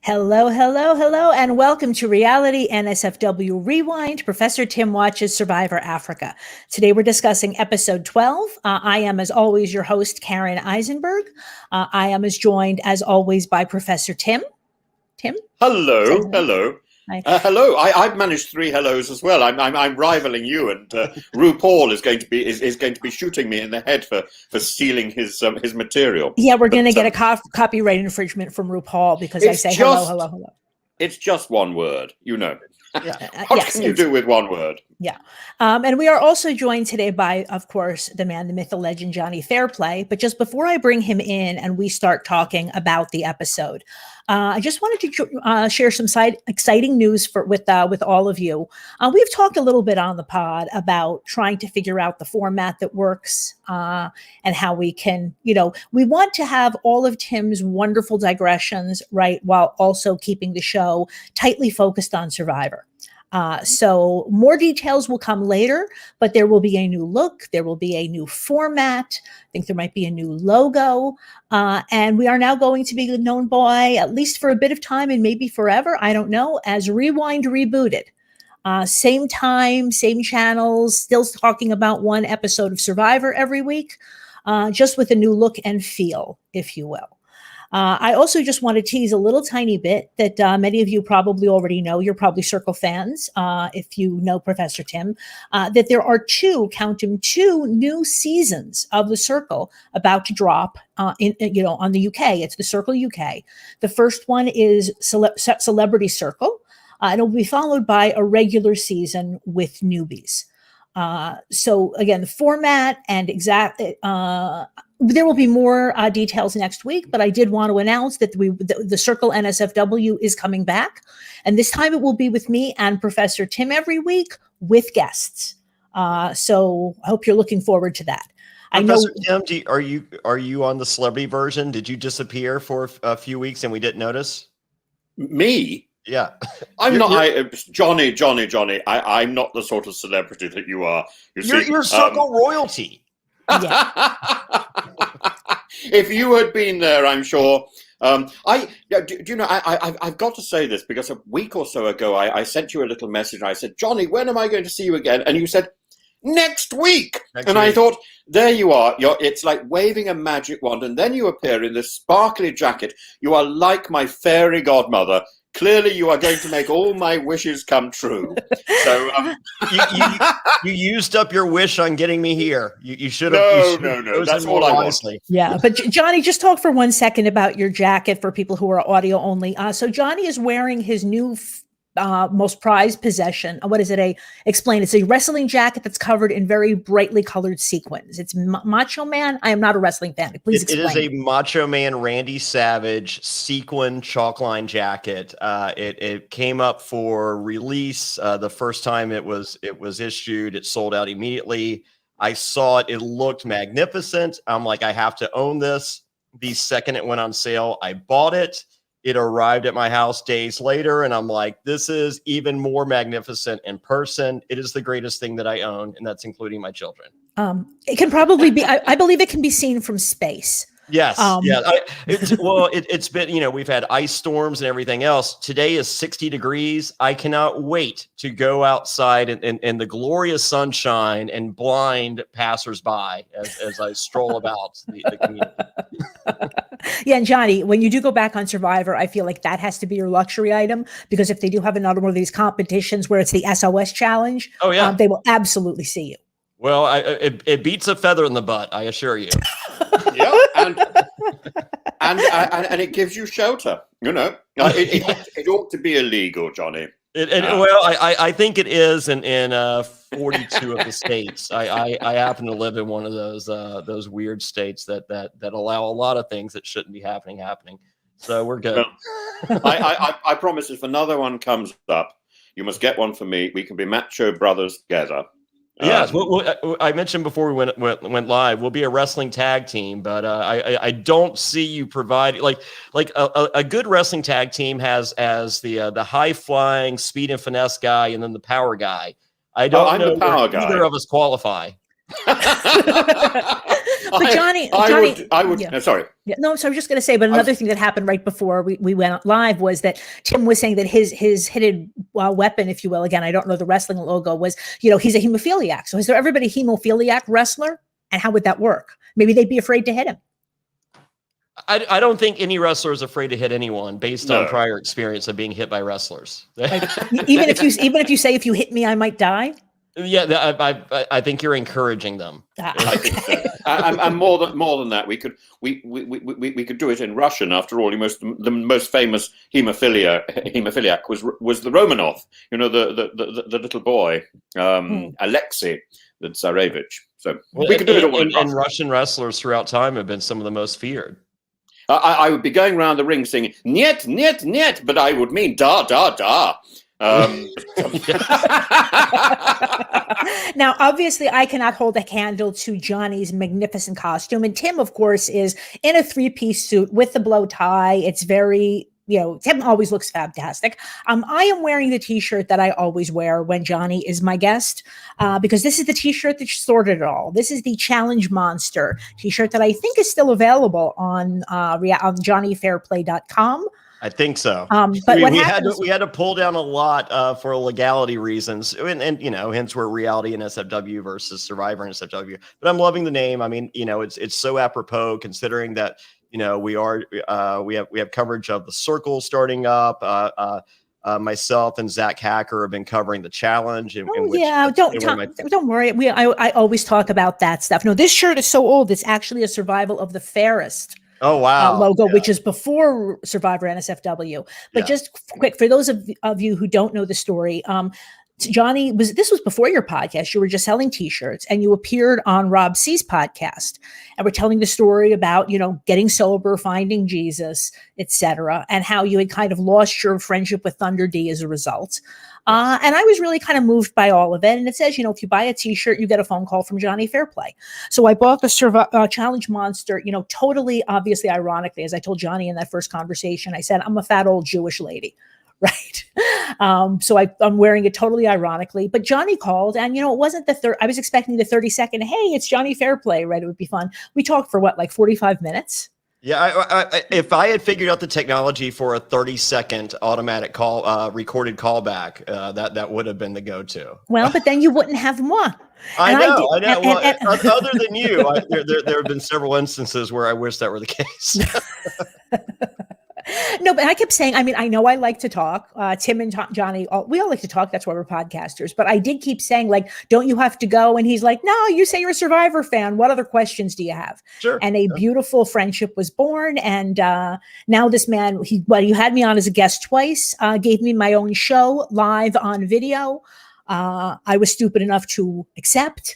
Hello, hello, hello, and welcome to Reality NSFW Rewind, Professor Tim Watches Survivor Africa. Today we're discussing episode 12. I am, as always, your host, Karen Eisenberg. I am joined, as always, by Professor Tim. Tim? Hello, hello. Hi. Hello. I've managed 3 hellos as well. I'm rivaling you, and RuPaul is going to be shooting me in the head for stealing his material. Yeah, we're going to get a copyright infringement from RuPaul because I say hello, hello, hello. It's just one word, you know. Yeah. What can you do with one word? Yeah. And we are also joined today by, of course, the man, the myth, the legend, Jonny Fairplay. But just before I bring him in and we start talking about the episode, I just wanted to share some exciting news with all of you. We've talked a little bit on the pod about trying to figure out the format that works and how we can, we want to have all of Tim's wonderful digressions, right, while also keeping the show tightly focused on Survivor. So more details will come later, but there will be a new look. There will be a new format. I think there might be a new logo. And we are now going to be known by, at least for a bit of time and maybe forever, I don't know, as Rewind Rebooted. Same time, same channels, still talking about one episode of Survivor every week, just with a new look and feel, if you will. I also just want to tease a little tiny bit that many of you probably already know. You're probably Circle fans, if you know Professor Tim, that there are two new seasons of The Circle about to drop on the UK. It's The Circle UK. The first one is Celebrity Circle. And it will be followed by a regular season with newbies. So again, the format and there will be more details next week, but I did want to announce that the Circle NSFW is coming back. And this time it will be with me and Professor Tim every week with guests. So I hope you're looking forward to that. Professor Tim, are you on the celebrity version? Did you disappear for a few weeks and we didn't notice? Me? Yeah. I'm not. Jonny. I'm not the sort of celebrity that you are. You're Circle royalty. Yeah. If you had been there, I'm sure. I've got to say this because a week or so ago, I sent you a little message. And I said, Jonny, when am I going to see you again? And you said, next week. I thought, there you are. It's like waving a magic wand, and then you appear in this sparkly jacket. You are like my fairy godmother. Clearly, you are going to make all my wishes come true. So you used up your wish on getting me here. You should have. No. That's all I want. Yeah, but Jonny, just talk for 1 second about your jacket for people who are audio only. So Jonny is wearing his new most prized possession. What is it? Explain. It's a wrestling jacket that's covered in very brightly colored sequins. It's Macho Man. I am not a wrestling fan. Please explain. It is a Macho Man Randy Savage sequin chalk line jacket. It came up for release the first time it was issued. It sold out immediately. I saw it. It looked magnificent. I'm like, I have to own this. The second it went on sale, I bought it. It arrived at my house days later, and I'm like, this is even more magnificent in person. It is the greatest thing that I own, and that's including my children. It can probably be, I believe it can be seen from space. Yes. It's been, we've had ice storms and everything else. Today is 60 degrees. I cannot wait to go outside in the glorious sunshine and blind passersby as I stroll about the community. Yeah, and Jonny, when you do go back on Survivor, I feel like that has to be your luxury item, because if they do have another one of these competitions where it's the SOS challenge, they will absolutely see you. Well, it beats a feather in the butt, I assure you. Yeah, and it gives you shelter. It ought to be illegal, Jonny. I think it is in 42 of the states. I happen to live in one of those weird states that allow a lot of things that shouldn't be happening. So we're good. Well, I promise if another one comes up, you must get one for me. We can be macho brothers together. Yes, I mentioned before we went live, we'll be a wrestling tag team, but I don't see you providing like a good wrestling tag team has as the high flying speed and finesse guy and then the power guy. I don't know the power guy. Either of us qualify. But Jonny, I would. yeah. No, sorry. Yeah, no, so I was just going to say, but another thing that happened right before we went live was that Tim was saying that his hidden weapon, if you will, again, I don't know the wrestling logo, was, he's a hemophiliac. So is there everybody a hemophiliac wrestler? And how would that work? Maybe they'd be afraid to hit him. I don't think any wrestler is afraid to hit anyone based on prior experience of being hit by wrestlers. Like, even if you say, if you hit me, I might die. Yeah, I think you're encouraging them. I think so. And more than that, we could do it in Russian. After all, the most famous hemophiliac was the Romanov. The little boy, Alexei the Tsarevich. So we could do it all in Russian. And Russian wrestlers throughout time have been some of the most feared. I would be going around the ring singing "Niet, niet, niet," but I would mean "da, da, da." Now, obviously, I cannot hold a candle to Jonny's magnificent costume. And Tim, of course, is in a three-piece suit with the bow tie. It's very, Tim always looks fantastic. I am wearing the T-shirt that I always wear when Jonny is my guest, because this is the T-shirt that sorted it all. This is the Challenge Monster T-shirt that I think is still available on JonnyFairplay.com. I think so. But we had to pull down a lot for legality reasons, and hence we're Reality NSFW versus Survivor NSFW. But I'm loving the name. I mean, it's so apropos considering that we have coverage of the Circle starting up. Myself and Zach Hacker have been covering the challenge. Don't worry. I always talk about that stuff. No, this shirt is so old. It's actually a Survival of the Fairest. Oh, wow. Logo, which is before Survivor NSFW. But just quick, for those of you who don't know the story, Jonny, this was before your podcast. You were just selling T-shirts, and you appeared on Rob C's podcast, and we're telling the story about, getting sober, finding Jesus, etc., and how you had kind of lost your friendship with Thunder D as a result. And I was really kind of moved by all of it. And it says, if you buy a T-shirt, you get a phone call from Jonny Fairplay. So I bought the Challenge Monster, totally, obviously, ironically, as I told Jonny in that first conversation, I said, I'm a fat old Jewish lady. Right. So I'm wearing it totally ironically, but Jonny called, and, it wasn't I was expecting the 30-second, hey, it's Jonny Fairplay, right? It would be fun. We talked for 45 minutes. Yeah, if I had figured out the technology for a 30-second automatic recorded callback, that would have been the go-to. Well, but then you wouldn't have moi. I know. Other than you, there have been several instances where I wish that were the case. No, but I kept saying, I know I like to talk. Tim and Jonny, we all like to talk. That's why we're podcasters. But I did keep saying, don't you have to go? And he's like, no, you say you're a Survivor fan. What other questions do you have? Sure. And a beautiful friendship was born. And now this man, you had me on as a guest twice, gave me my own show live on video. I was stupid enough to accept.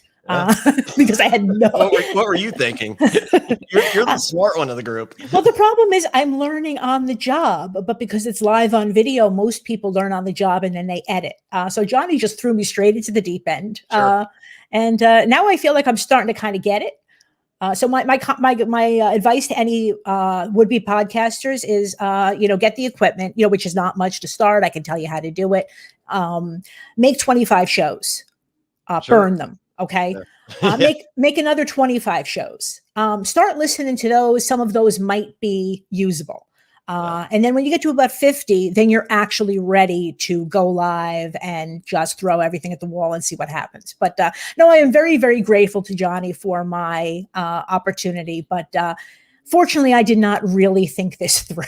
Because I had no. What were you thinking? You're the smart one of the group. Well, the problem is I'm learning on the job, but because it's live on video, most people learn on the job and then they edit. So Jonny just threw me straight into the deep end, sure. And now I feel like I'm starting to kind of get it. So my advice to any would-be podcasters is, get the equipment, which is not much to start. I can tell you how to do it. Make 25 shows, Sure. burn them. Okay. Make another 25 shows. Start listening to those. Some of those might be usable. And then when you get to about 50, then you're actually ready to go live and just throw everything at the wall and see what happens. But no, I am very, very grateful to Jonny for my opportunity. But fortunately, I did not really think this through.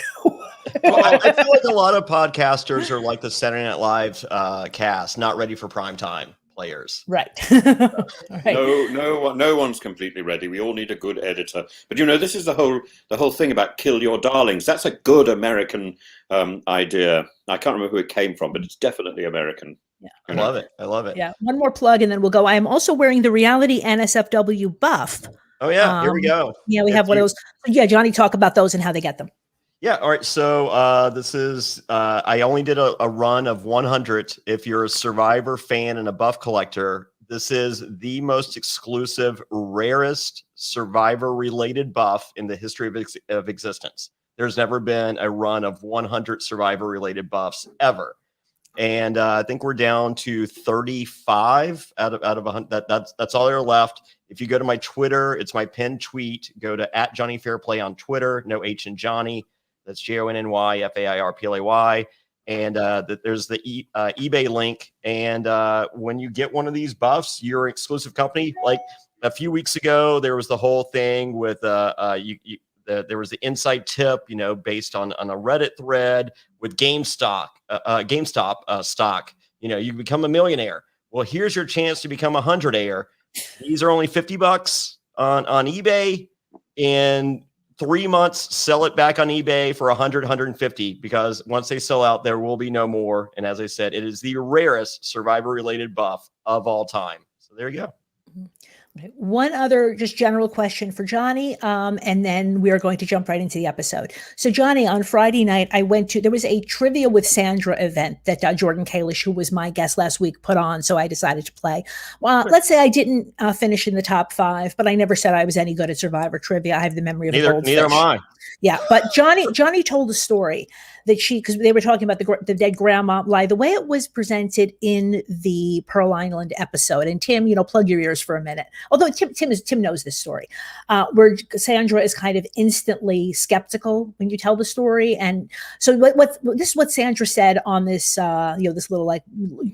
Well, I feel like a lot of podcasters are like the Saturday Night Live cast, not ready for prime time players. Right. Right. No one's completely ready. We all need a good editor. But this is the whole thing about kill your darlings. That's a good American idea. I can't remember who it came from, but it's definitely American. Yeah. I love it. Yeah. One more plug and then we'll go. I am also wearing the Reality NSFW buff. Oh yeah, here we go. Yeah, we have one of those. Yeah, Jonny, talk about those and how they get them. Yeah. All right. So this is, I only did a run of 100. If you're a Survivor fan and a buff collector, this is the most exclusive, rarest Survivor related buff in the history of existence. There's never been a run of 100 Survivor related buffs ever. And I think we're down to 35 out of 100. That's all there are left. If you go to my Twitter, it's my pinned tweet. Go to @JonnyFairplay on Twitter. No H in Jonny. That's JONNYFAIRPLAY. And there's the eBay link. And when you get one of these buffs, you're an exclusive company. Like a few weeks ago, there was the whole thing with there was the inside tip, based on a Reddit thread with GameStop stock. You become a millionaire. Well, here's your chance to become a 100-aire. These are only $50 on eBay. In 3 months, sell it back on eBay for 100, 150, because once they sell out, there will be no more. And as I said, it is the rarest Survivor-related buff of all time. So there you go. One other just general question for Jonny, and then we are going to jump right into the episode. So Jonny, on Friday night, there was a Trivia with Sandra event that Jordan Kalish, who was my guest last week, put on, so I decided to play. Well, let's say I didn't finish in the top 5, but I never said I was any good at Survivor Trivia. I have the memory of a goldfish. Neither am I. Yeah, but Jonny told a story that because they were talking about the dead grandma lie, the way it was presented in the Pearl Island episode. And Tim, plug your ears for a minute. Although Tim knows this story, where Sandra is kind of instantly skeptical when you tell the story. And so this is what Sandra said on this this little like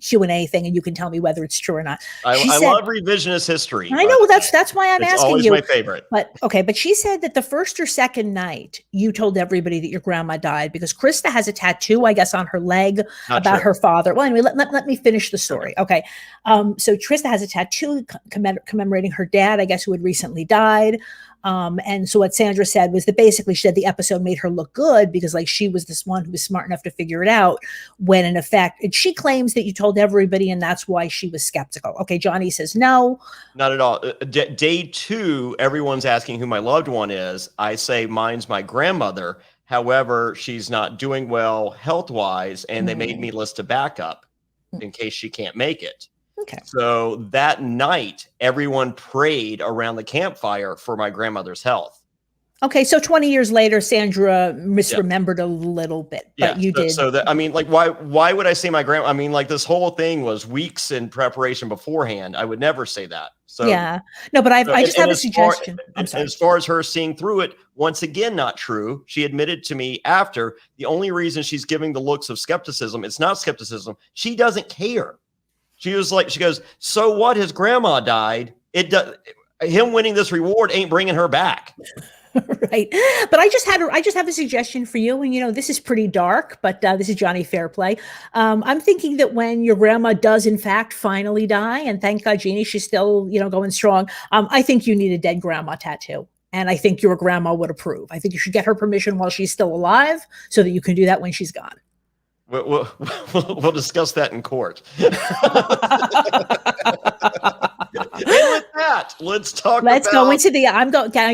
Q&A thing, and you can tell me whether it's true or not. I love revisionist history. I know that's why I'm asking always you. My favorite. But she said that the first or second night you told everybody that your grandma died because Krista has a tattoo, I guess, on her leg about her father. Well, anyway, let me finish the story. Okay. So Krista has a tattoo commemorating her dad, I guess, who had recently died. And so what Sandra said was that basically she said the episode made her look good because like she was this one who was smart enough to figure it out, when in effect, and she claims that you told everybody and that's why she was skeptical. Okay. Jonny says no. Not at all. Day 2, everyone's asking who my loved one is. I say mine's my grandmother. However, she's not doing well health-wise, and they made me list a backup in case she can't make it. Okay. So that night, everyone prayed around the campfire for my grandmother's health. Okay, so 20 years later, Sandra misremembered a little bit, but you did. So that, I mean, like, why would I say my grandma? I mean, like, this whole thing was weeks in preparation beforehand. I would never say that. So yeah, no, but I just have a suggestion. I'm sorry. As far as her seeing through it, once again, not true. She admitted to me after, the only reason she's giving the looks of skepticism, it's not skepticism. She doesn't care. She was like, she goes, so what? His grandma died. Him winning this reward ain't bringing her back. Right. But I just have a suggestion for you. And, this is pretty dark, but this is Jonny Fairplay. I'm thinking that when your grandma does, in fact, finally die, and thank God, Jeannie, she's still, going strong. I think you need a dead grandma tattoo. And I think your grandma would approve. I think you should get her permission while she's still alive so that you can do that when she's gone. We'll discuss that in court. And with that, let's go into the.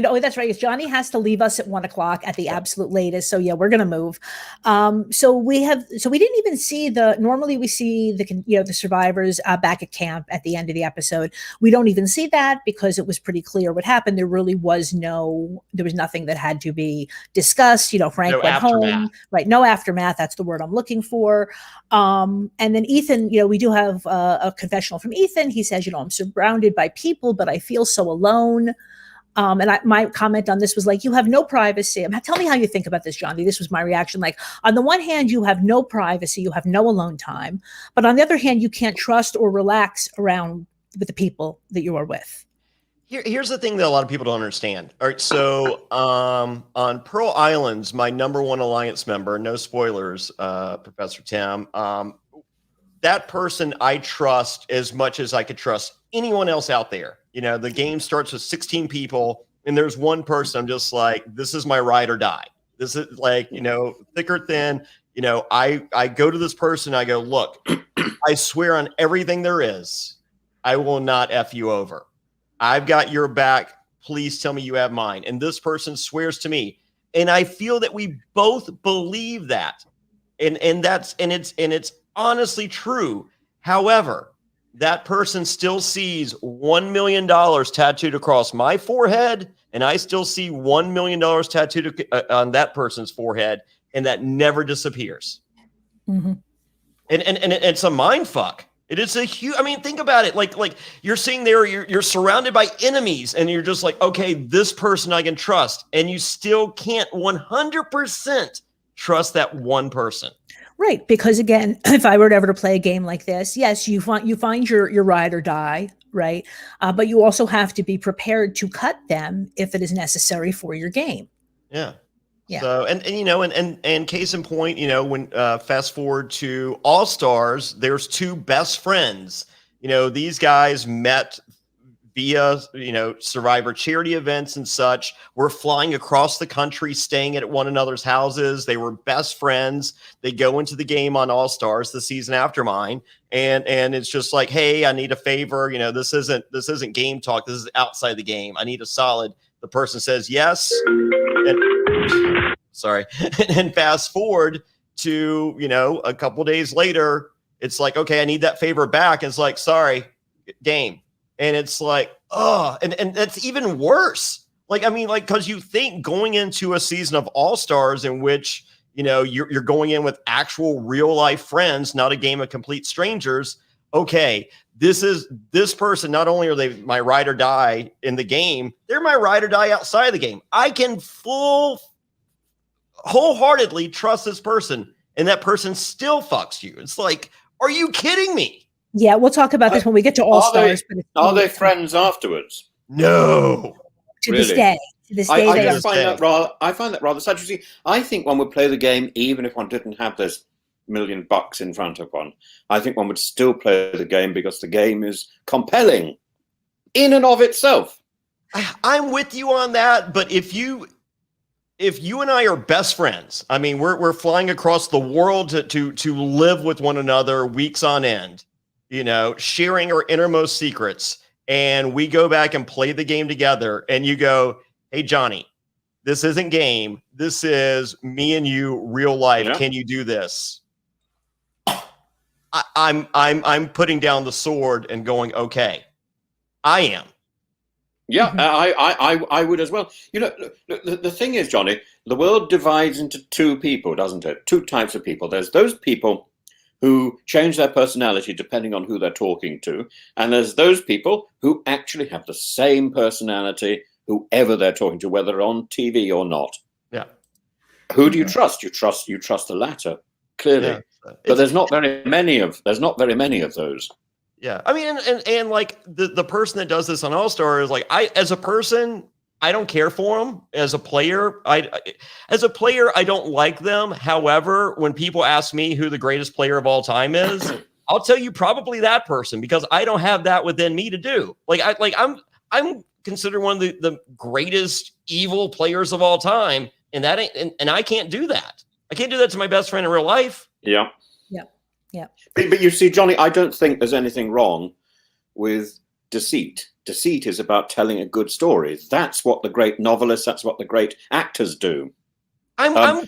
Oh, that's right. Jonny has to leave us at 1:00 at the absolute latest. So yeah, we're gonna move. So we didn't even see normally we see the survivors back at camp at the end of the episode. We don't even see that because it was pretty clear what happened. There really was nothing that had to be discussed. Frank went home. Right. No aftermath. That's the word I'm looking for. And then Ethan, we do have a confessional from Ethan. He says, I'm surrounded by people, but I feel so alone. And my comment on this was like, you have no privacy. Tell me how you think about this, Jonny. This was my reaction. Like, on the one hand, you have no privacy, you have no alone time, but on the other hand, you can't trust or relax around with the people that you are with. Here's the thing that a lot of people don't understand. All right, so on Pearl Islands, my #1 Alliance member, no spoilers, Professor Tim, that person I trust as much as I could trust anyone else out there. The game starts with 16 people, and there's one person I'm just like, this is my ride or die. This is like, thick or thin. I go to this person, I go, look, I swear on everything there is, I will not F you over. I've got your back. Please tell me you have mine. And this person swears to me. And I feel that we both believe that. And it's honestly true. However, that person still sees $1 million tattooed across my forehead, and I still see $1 million tattooed on that person's forehead, and that never disappears. Mm-hmm. And it's a mind fuck. It is a huge, I mean, think about it. Like you're sitting there, you're surrounded by enemies, and you're just like, okay, this person I can trust. And you still can't 100% trust that one person. Right. Because again, if I were ever to play a game like this, yes, you find your ride or die, right? But you also have to be prepared to cut them if it is necessary for your game. Yeah. Yeah. So, and case in point, when fast forward to All Stars, there's two best friends. These guys met via, Survivor charity events and such. We're flying across the country, staying at one another's houses. They were best friends. They go into the game on All Stars the season after mine. And it's just like, hey, I need a favor. This isn't game talk. This is outside the game. I need a solid. The person says yes. Sorry. And fast forward to, a couple days later, it's like, okay, I need that favor back. And it's like, sorry, game. And it's like, oh, and that's even worse. Cause you think going into a season of All-Stars in which, you're going in with actual real life friends, not a game of complete strangers. Okay. This person, not only are they my ride or die in the game, they're my ride or die outside of the game. I can wholeheartedly trust this person, and that person still fucks you. It's like, are you kidding me? Yeah, we'll talk about this when we get to All Stars. Are they friends afterwards? No. To this day. To this day, I find that rather sad. You see, I think one would play the game even if one didn't have this $1 million in front of one. I think one would still play the game because the game is compelling in and of itself. I'm with you on that, but if you and I are best friends, I mean, we're flying across the world to live with one another weeks on end, sharing our innermost secrets, and we go back and play the game together, and you go, hey, Jonny, this isn't game. This is me and you, real life. Yeah. Can you do this? I'm putting down the sword and going, okay, I am. Yeah, I would as well. The thing is, Jonny, the world divides into two people, doesn't it? Two types of people. There's those people who change their personality depending on who they're talking to. And there's those people who actually have the same personality, whoever they're talking to, whether on TV or not. Yeah. Who do you trust? You trust the latter, clearly. Yeah. But there's not very many of those. Yeah. I mean, and like the person that does this on All-Star is like, as a person, I don't care for them. As a player, I don't like them. However, when people ask me who the greatest player of all time is, I'll tell you probably that person, because I don't have that within me to do. I'm considered one of the greatest evil players of all time, and and I can't do that. I can't do that to my best friend in real life. Yeah. Yeah. Yeah. But you see, Jonny, I don't think there's anything wrong with deceit. Deceit is about telling a good story. That's what the great novelists, that's what the great actors do. I'm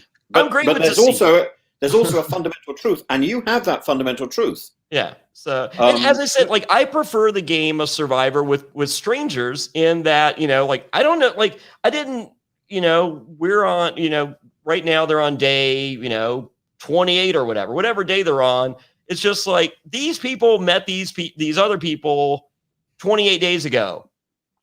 great with deceit. There's also a fundamental truth, and you have that fundamental truth. Yeah. So, and as I said, I prefer the game of Survivor with strangers in that, I don't know, I didn't, we're on, right now they're on day, 28 or whatever day they're on. It's just like these people met these other people 28 days ago.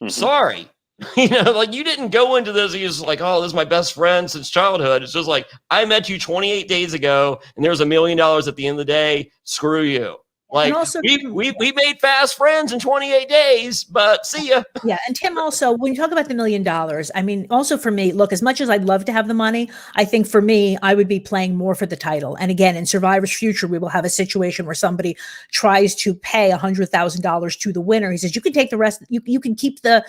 Mm-hmm. Sorry. You didn't go into this. You're just like, oh, this is my best friend since childhood. It's just like, I met you 28 days ago and there's $1 million at the end of the day. Screw you. Also, we made fast friends in 28 days, but see ya. Yeah. And Tim, also, when you talk about the $1 million, I mean, also for me, look, as much as I'd love to have the money, I think for me, I would be playing more for the title. And again, in Survivor's future, we will have a situation where somebody tries to pay $100,000 to the winner. He says, you can take the rest. You can keep the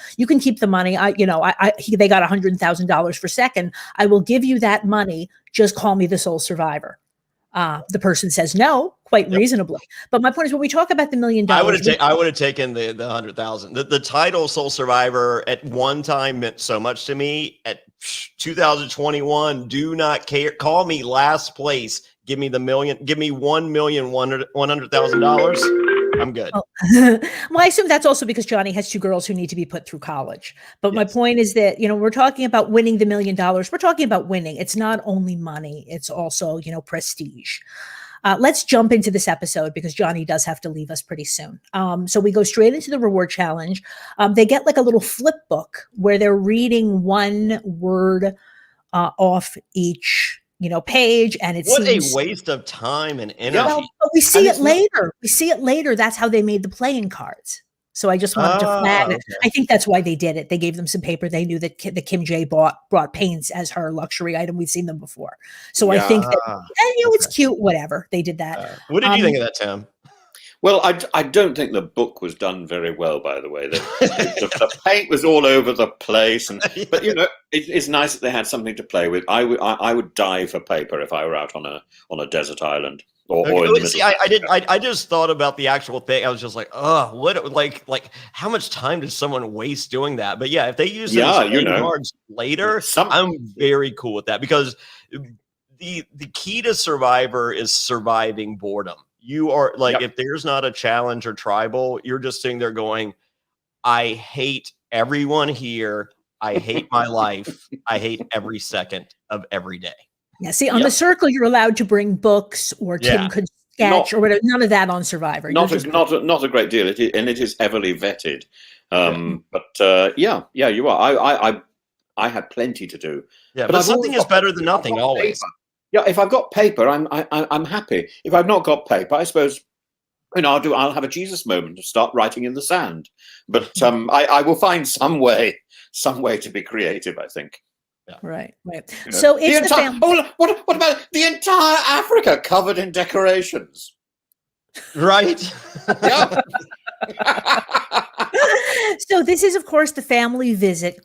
money. They got $100,000 for second. I will give you that money. Just call me the sole survivor. The person says no, quite reasonably. But my point is, when we talk about the $1 million, I would have taken the 100,000. The title Sole Survivor at one time meant so much to me. At 2021, do not care. Call me last place. Give me the million. Give me $1,100,000. I'm good. Oh. Well, I assume that's also because Jonny has two girls who need to be put through college. But my point is that, we're talking about winning the $1 million. We're talking about winning. It's not only money. It's also, prestige. Let's jump into this episode because Jonny does have to leave us pretty soon. So we go straight into the reward challenge. They get like a little flip book where they're reading one word off each page, and what a waste of time and energy. Well, but we see it later. We see it later. That's how they made the playing cards. So I just wanted to flag it. Okay. I think that's why they did it. They gave them some paper. They knew that the Kim J brought paints as her luxury item. We've seen them before. So I think that, it's cute. Whatever. They did that. What did you think of that, Tim? Well, I don't think the book was done very well, by the way. The paint was all over the place, but it's nice that they had something to play with. I would die for paper if I were out on a desert island. I just thought about the actual thing. I was just like, oh, what? Like, how much time did someone waste doing that? But yeah, if they use those cards later, I'm very cool with that because the key to Survivor is surviving boredom. You are like, if there's not a challenge or tribal, you're just sitting there going, I hate everyone here. I hate my life. I hate every second of every day. Yeah. See, on the circle, you're allowed to bring books or Tim could sketch or whatever. None of that on Survivor. Not a great deal. It is heavily vetted. But you are. I had plenty to do. Yeah, but something is better than nothing always. Paper. Yeah, if I've got paper, I'm happy. If I've not got paper, I suppose I'll have a Jesus moment to start writing in the sand. But I will find some way to be creative, I think. Yeah. Right. So it's what about the entire Africa covered in decorations? Right. Yeah. So this is, of course, the family visit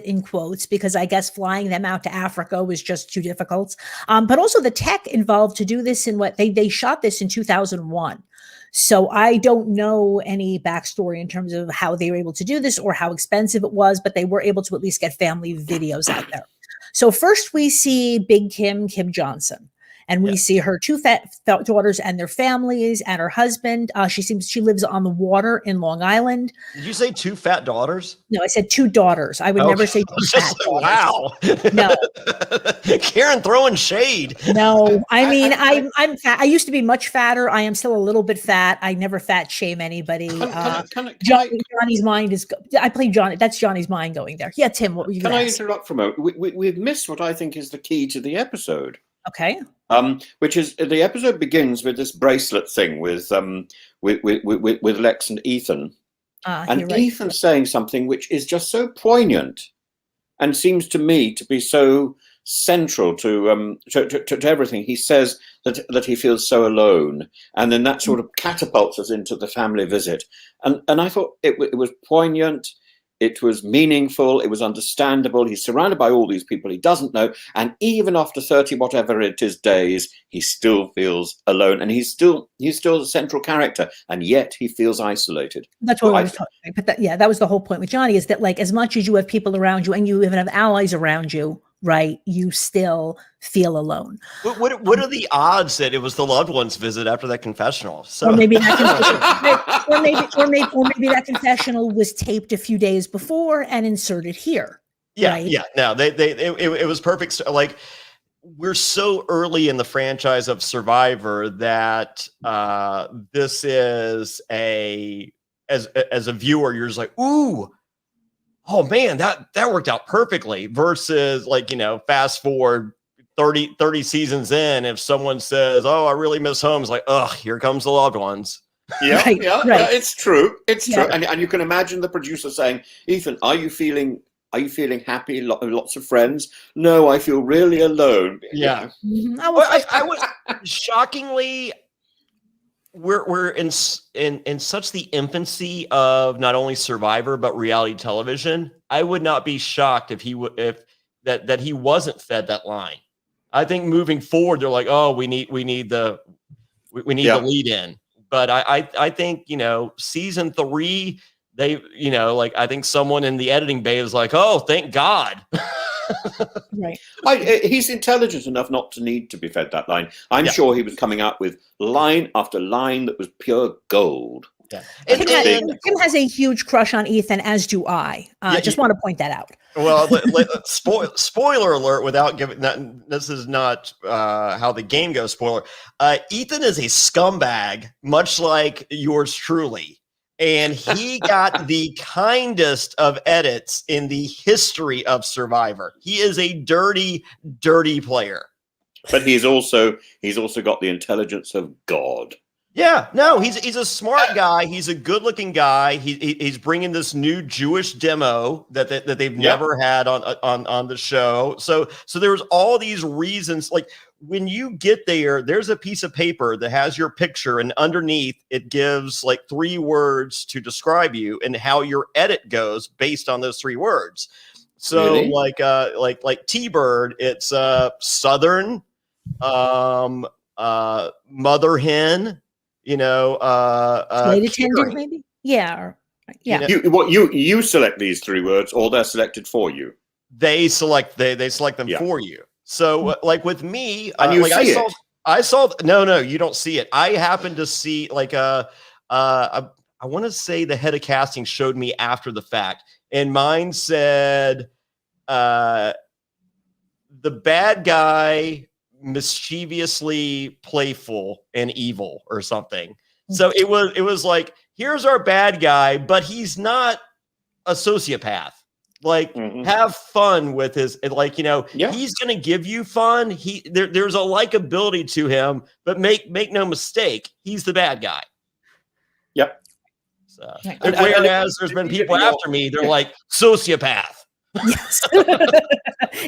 in quotes, because I guess flying them out to Africa was just too difficult. But also the tech involved to do this in they shot this in 2001. So I don't know any backstory in terms of how they were able to do this or how expensive it was, but they were able to at least get family videos out there. So first we see Big Kim Johnson. And we see her two fat daughters and their families and her husband. She lives on the water in Long Island. Did you say two fat daughters? No, I said two daughters. I would never say two fat daughters. Wow. No. Karen throwing shade. No, I mean, I'm fat. I used to be much fatter. I am still a little bit fat. I never fat shame anybody. Johnny's mind is, I played Johnny. That's Johnny's mind going there. Yeah, Tim, what were you going to ask? Can I interrupt for a moment? We've missed what I think is the key to the episode. Okay. Which is the episode begins with this bracelet thing with Lex and Ethan, and Ethan saying something which is just so poignant, and seems to me to be so central to everything. He says that he feels so alone, and then that sort of catapults us into the family visit, and I thought it was poignant. It was meaningful. It was understandable. He's surrounded by all these people he doesn't know. And even after 30, whatever it is, days, he still feels alone. And he's still the central character. And yet he feels isolated. That's what I was talking about. But that was the whole point with Jonny, is that like, as much as you have people around you and you even have allies around you, right, you still feel alone. What are the odds that it was the loved ones visit after that confessional? So. Or maybe that confessional was taped a few days before and inserted here. Yeah, right? yeah. No, it was perfect. Like, we're so early in the franchise of Survivor that this is as a viewer, you're just like, ooh. Oh man, that worked out perfectly, versus like, fast forward 30 seasons in, if someone says, oh, I really miss home, it's like, oh, here comes the loved ones. Yeah, right. It's true. It's true. And you can imagine the producer saying, Ethan, are you feeling happy? Lots of friends? No, I feel really alone. Yeah. Mm-hmm. I was shockingly, we're in such the infancy of not only Survivor but reality television. I would not be shocked if he wasn't fed that line. I think moving forward, they're like, oh, we need the lead in. But I think season 3, they I think someone in the editing bay was like, oh, thank God. Right. He's intelligent enough not to need to be fed that line. I'm sure he was coming out with line after line that was pure gold. Yeah. Tim, And- Tim has a huge crush on Ethan, as do I. Just want to point that out. Well, spoiler alert! Without giving, this is not how the game goes. Spoiler: Ethan is a scumbag, much like yours truly, and he got the kindest of edits in the history of Survivor. He is a dirty, dirty player. But he's also got the intelligence of God. Yeah, no, he's a smart guy. He's a good-looking guy. He's bringing this new Jewish demo that they've never had on the show. So there's all these reasons. Like when you get there, there's a piece of paper that has your picture, and underneath it gives like 3 words to describe you and how your edit goes based on those 3 words. So Really? like T-Bird, it's Southern, mother hen. Flight attendant, maybe? Yeah. Yeah. You select these 3 words, or they're selected for you. They select them for you. So like with me, and you like see I saw no, you don't see it. I happened to see like I want to say the head of casting showed me after the fact, and mine said the bad guy, mischievously playful and evil or something. So it was like, here's our bad guy, but he's not a sociopath. Like have fun with his, like, he's going to give you fun. There's a likability to him, but make no mistake, he's the bad guy. Yep. So, whereas there's been people after me, they're like sociopath. Yes.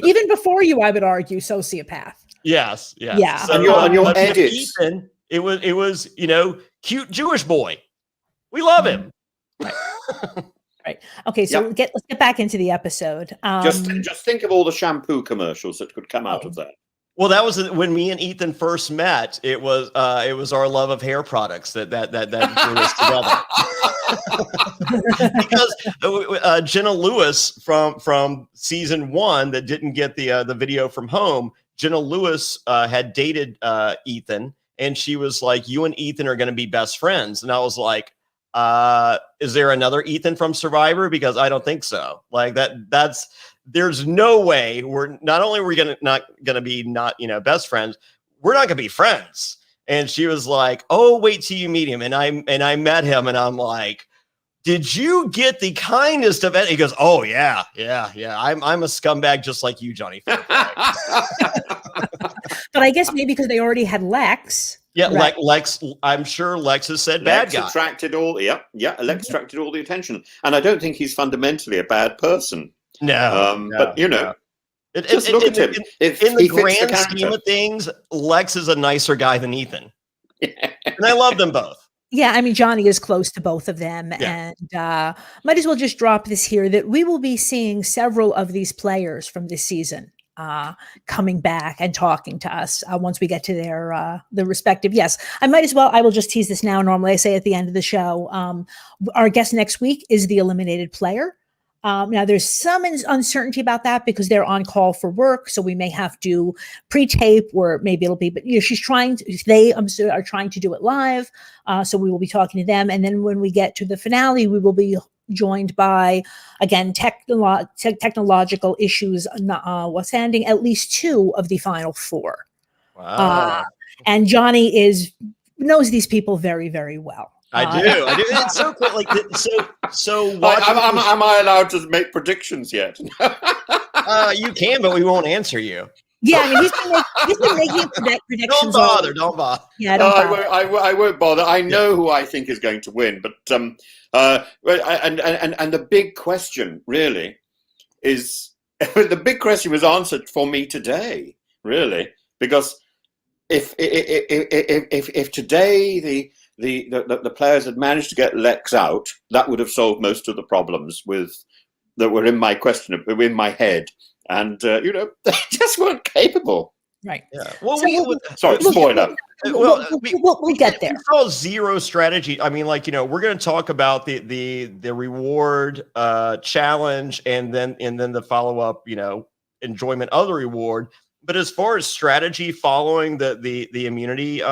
Even before you, I would argue sociopath. Yes. Yeah. So, on your edits, Ethan, it was cute Jewish boy. We love him. Right. Okay. So let's get back into the episode. Just think of all the shampoo commercials that could come out of that. Well, that was when me and Ethan first met. It was our love of hair products that drew us together. Because Jenna Lewis from season 1 that didn't get the video from home. Jenna Lewis had dated Ethan, and she was like, "You and Ethan are going to be best friends." And I was like, "Is there another Ethan from Survivor? Because I don't think so. Like there's no way we're not only not gonna be best friends, we're not gonna be friends." And she was like, "Oh, wait till you meet him." And I met him, and I'm like, "Did you get the kindest of it?" He goes, "Oh yeah. I'm a scumbag just like you, Jonny." But I guess maybe because they already had Lex. Yeah, right. Lex. I'm sure Lex has said Lex bad guy. attracted all. Lex attracted all the attention, and I don't think he's fundamentally a bad person. No, but just look at him. In the grand scheme of things, Lex is a nicer guy than Ethan, and I love them both. Yeah, I mean, Jonny is close to both of them, and might as well just drop this here that we will be seeing several of these players from this season coming back and talking to us once we get to their respective. Yes, I will just tease this now. Normally I say at the end of the show, our guest next week is the eliminated player. Now there's some uncertainty about that because they're on call for work. So we may have to pre-tape, or maybe it'll be, but they are trying to do it live. So we will be talking to them. And then when we get to the finale, we will be joined by, again, technological issues, withstanding at least 2 of the final 4. Wow. And Jonny knows these people very, very well. I do. It's so cool. Like, so. Am I allowed to make predictions yet? You can, but we won't answer you. Yeah, I mean, he's been making predictions. Don't bother. Yeah, don't bother. I won't bother. I know who I think is going to win, but and the big question really is the big question was answered for me today, really, because if today the players had managed to get Lex out, that would have solved most of the problems that were in my head. And, they just weren't capable. Right. Yeah. Well, spoiler. We'll get there. It's all zero strategy. I mean, we're going to talk about the reward challenge and then the follow-up, enjoyment of the reward. But as far as strategy following the immunity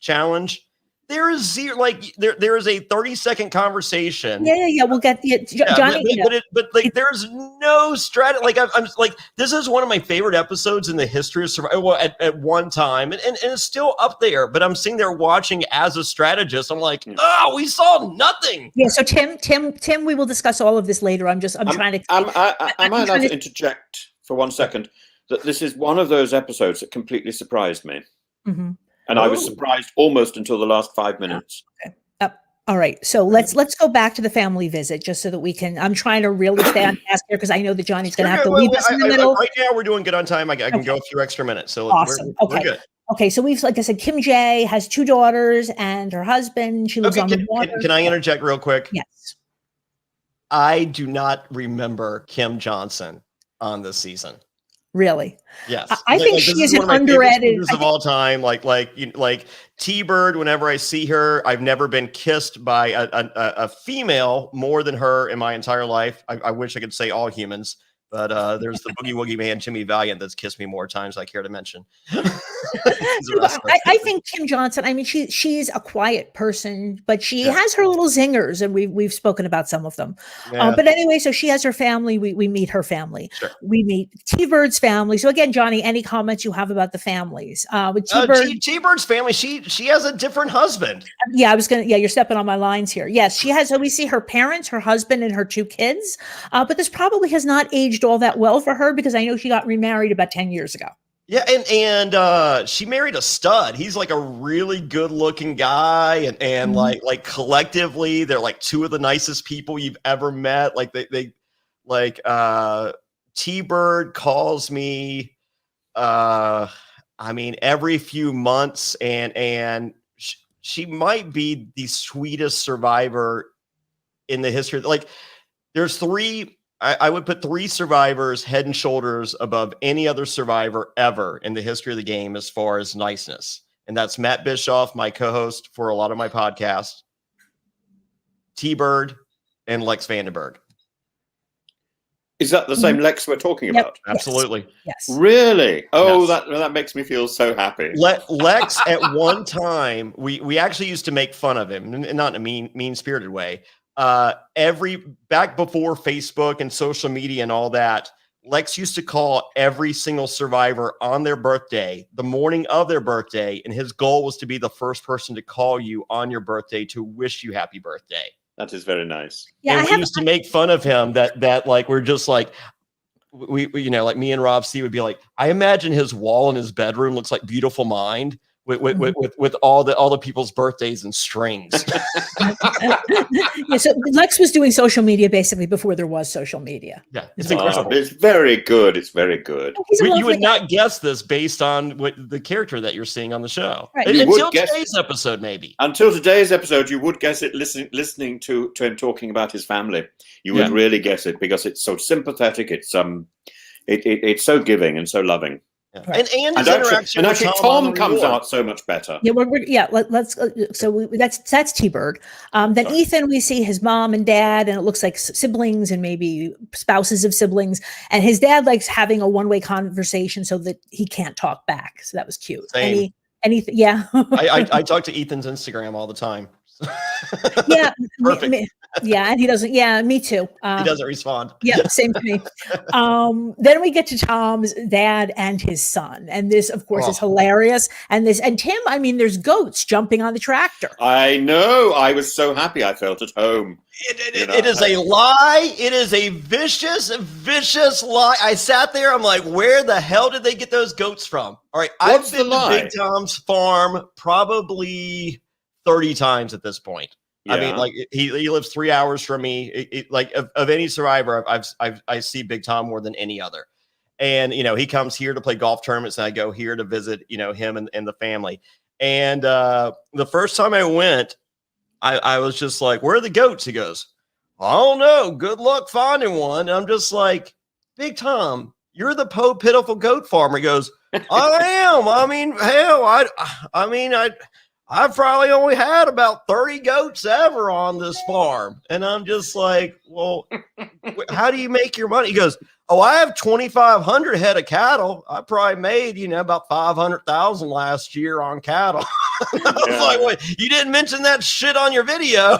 challenge, there is zero, like there is a 30-second conversation. Yeah. We'll get Jonny. But there's no strategy. Like I'm like, this is one of my favorite episodes in the history of Survivor. Well, at one time, and it's still up there. But I'm sitting there watching as a strategist. I'm like, oh, we saw nothing. Yeah. So Tim, we will discuss all of this later. I'm trying to. I might have to interject for 1 second that this is one of those episodes that completely surprised me. Mm-hmm. And I was surprised almost until the last 5 minutes. Okay. All right. So let's go back to the family visit just so that we can. I'm trying to really stay on task here because I know that Johnny's going to have to leave us in the middle. Right now, we're doing good on time. I can go a few extra minutes. So awesome. We're good. Okay. So we've, like I said, Kim J has 2 daughters and her husband. She lives on the water. Can I interject real quick? Yes. I do not remember Kim Johnson on this season. Really? Yes. I think she is an underrated of all time. Like T-Bird. Whenever I see her, I've never been kissed by a female more than her in my entire life. I wish I could say all humans, but there's the Boogie Woogie Man, Jimmy Valiant, that's kissed me more times than I care to mention. I think Kim Johnson. I mean, she's a quiet person, but she has her little zingers, and we've spoken about some of them. Yeah. But anyway, so she has her family. We meet her family. Sure. We meet T-Bird's family. So again, Jonny, any comments you have about the families? With T-Bird, T-Bird's family, she has a different husband. Yeah, you're stepping on my lines here. Yes, she has. So we see her parents, her husband, and her 2 kids. But this probably has not aged all that well for her because I know she got remarried about 10 years ago. Yeah, and she married a stud. He's like a really good looking guy, and like collectively, they're like 2 of the nicest people you've ever met. Like they T-Bird calls me, I mean, every few months, and she might be the sweetest survivor in the history. Like, there's 3. I would put 3 survivors head and shoulders above any other survivor ever in the history of the game as far as niceness. And that's Matt Bischoff, my co-host for a lot of my podcasts, T-Bird, and Lex Vandenberg. Is that the same Lex we're talking about? Absolutely. Yes. Really? Oh, yes. That makes me feel so happy. Lex, at one time, we actually used to make fun of him, not in a mean-spirited way. Back before Facebook and social media and all that, Lex used to call every single survivor on their birthday, the morning of their birthday, and his goal was to be the first person to call you on your birthday to wish you happy birthday. That is very nice. Yeah, and we used to make fun of him that like we're just like we like me and Rob C would be like, I imagine his wall in his bedroom looks like Beautiful Mind. With all the people's birthdays and strings. Yeah, so Lex was doing social media basically before there was social media. Yeah, it's incredible. It's very good. It's very good. You would not guess this based on the character that you're seeing on the show. Right. Until today's episode, maybe. Until today's episode, you would guess it listening to him talking about his family. You would really guess it because it's so sympathetic. It's it's so giving and so loving. Yeah. Right. And actually Tom comes out so much better. Yeah, let's. That's T-Bird. Then Ethan, we see his mom and dad, and it looks like siblings and maybe spouses of siblings. And his dad likes having a one-way conversation so that he can't talk back. So that was cute. Same. Anything? Yeah. I talk to Ethan's Instagram all the time. Yeah. Perfect. Yeah, and he doesn't. Yeah, me too. He doesn't respond. Yeah, same to me. Then we get to Tom's dad and his son, and this, of course, is hilarious. And Tim. I mean, there's goats jumping on the tractor. I know. I was so happy. I felt at home. It is a lie. It is a vicious lie. I sat there. I'm like, where the hell did they get those goats from? All right, What's I've been the lie? to Big Tom's farm probably 30 times at this point. Yeah. I mean, like he lives 3 hours from me. Like of any survivor, I see Big Tom more than any other. And he comes here to play golf tournaments, and I go here to visit him and the family. And the first time I went, I was just like, "Where are the goats?" He goes, "I don't know. Good luck finding one." And I'm just like, "Big Tom, you're the pitiful goat farmer." He goes, "I am. I mean, hell, I've probably only had about 30 goats ever on this farm." And I'm just like, "Well, how do you make your money?" He goes, Oh, I have 2,500 head of cattle. I probably made, about 500,000 last year on cattle. I was like, wait, you didn't mention that shit on your video.